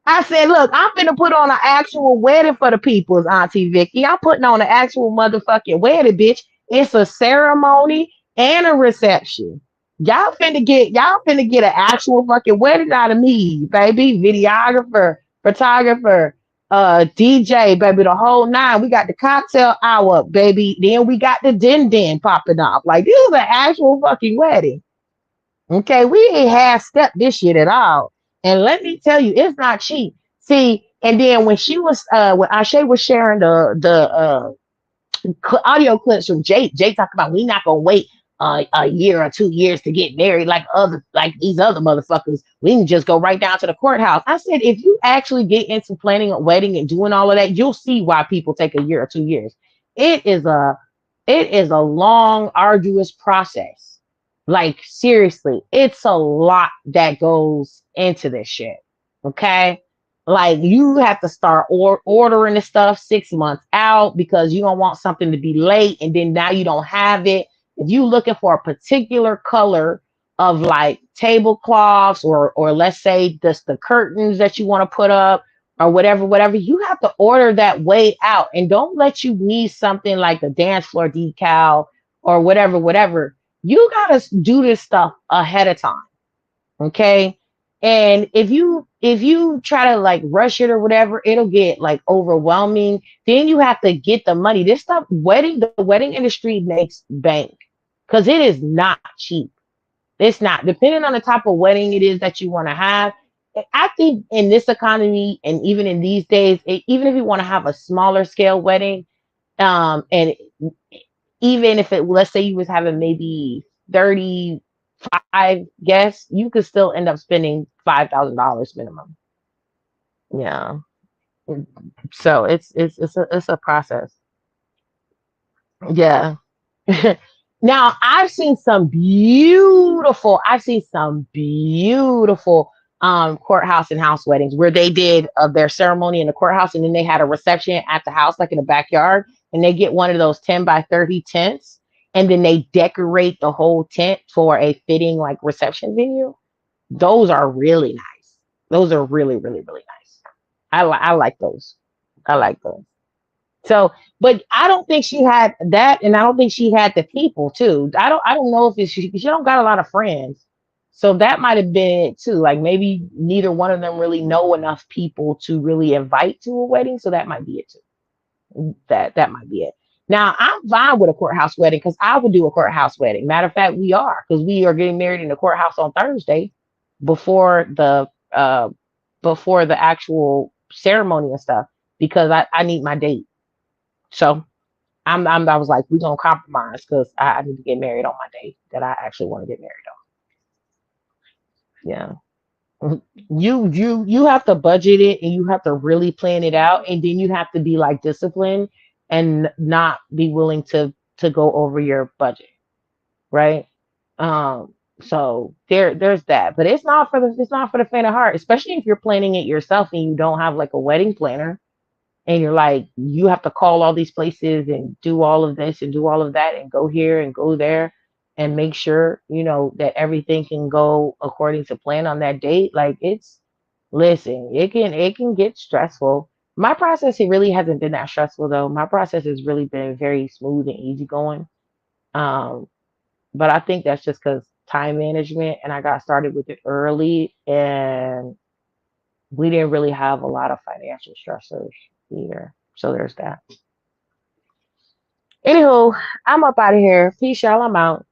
I said, look, I'm finna put on an actual wedding for the people's Auntie Vicky. I'm putting on an actual motherfucking wedding, bitch. It's a ceremony and a reception. Y'all finna get an actual fucking wedding out of me, baby. Videographer, photographer, DJ, baby, the whole 9. We got the cocktail hour, baby. Then we got the din popping off. Like this is an actual fucking wedding. Okay, we ain't half stepped this shit at all. And let me tell you, it's not cheap. See, and then when Ashe was sharing the audio clips from Jake talked about we not gonna wait a year or 2 years to get married like these other motherfuckers. We can just go right down to the courthouse. I said, if you actually get into planning a wedding and doing all of that, you'll see why people take a year or 2 years. It is a long, arduous process. Like seriously, it's a lot that goes into this shit. Okay. Like you have to start ordering the stuff 6 months out because you don't want something to be late and then now you don't have it. If you looking for a particular color of like tablecloths or let's say just the curtains that you want to put up or whatever, you have to order that way out. And don't let you need something like a dance floor decal or whatever. You gotta do this stuff ahead of time. Okay. And if you try to like rush it or whatever, it'll get like overwhelming. Then you have to get the money. This stuff, the wedding industry makes bank because it is not cheap. It's not, depending on the type of wedding it is that you want to have. I think in this economy and even in these days, even if you want to have a smaller scale wedding, and even if it, let's say you was having maybe 35 guests, you could still end up spending $5,000 minimum. Yeah. So it's a process. Yeah. Now I've seen some beautiful courthouse and house weddings where they did their ceremony in the courthouse and then they had a reception at the house, like in the backyard, and they get one of those 10 by 30 tents and then they decorate the whole tent for a fitting like reception venue. Those are really nice. Those are really, really, really nice. I like those. I like those. So, but I don't think she had that, and I don't think she had the people too. I don't know if it's she don't got a lot of friends, so that might have been it too. Like maybe neither one of them really know enough people to really invite to a wedding, so that might be it too. That might be it. Now I'm fine with a courthouse wedding because I would do a courthouse wedding. Matter of fact, we are because we are getting married in the courthouse on Thursday before the before the actual ceremony and stuff because I need my date. So I was like, we're gonna compromise because I need to get married on my day that I actually want to get married on. Yeah. You have to budget it and you have to really plan it out and then you have to be like disciplined and not be willing to go over your budget, right? So there's that. But it's not for the faint of heart, especially if you're planning it yourself and you don't have like a wedding planner and you're like you have to call all these places and do all of this and do all of that and go here and go there and make sure that everything can go according to plan on that date. Like it's listen, it can get stressful. My process, it really hasn't been that stressful though. My process has really been very smooth and easygoing. um but I think that's just because time management, and I got started with it early, and we didn't really have a lot of financial stressors either. So there's that. Anywho, I'm up out of here. Peace, y'all. I'm out.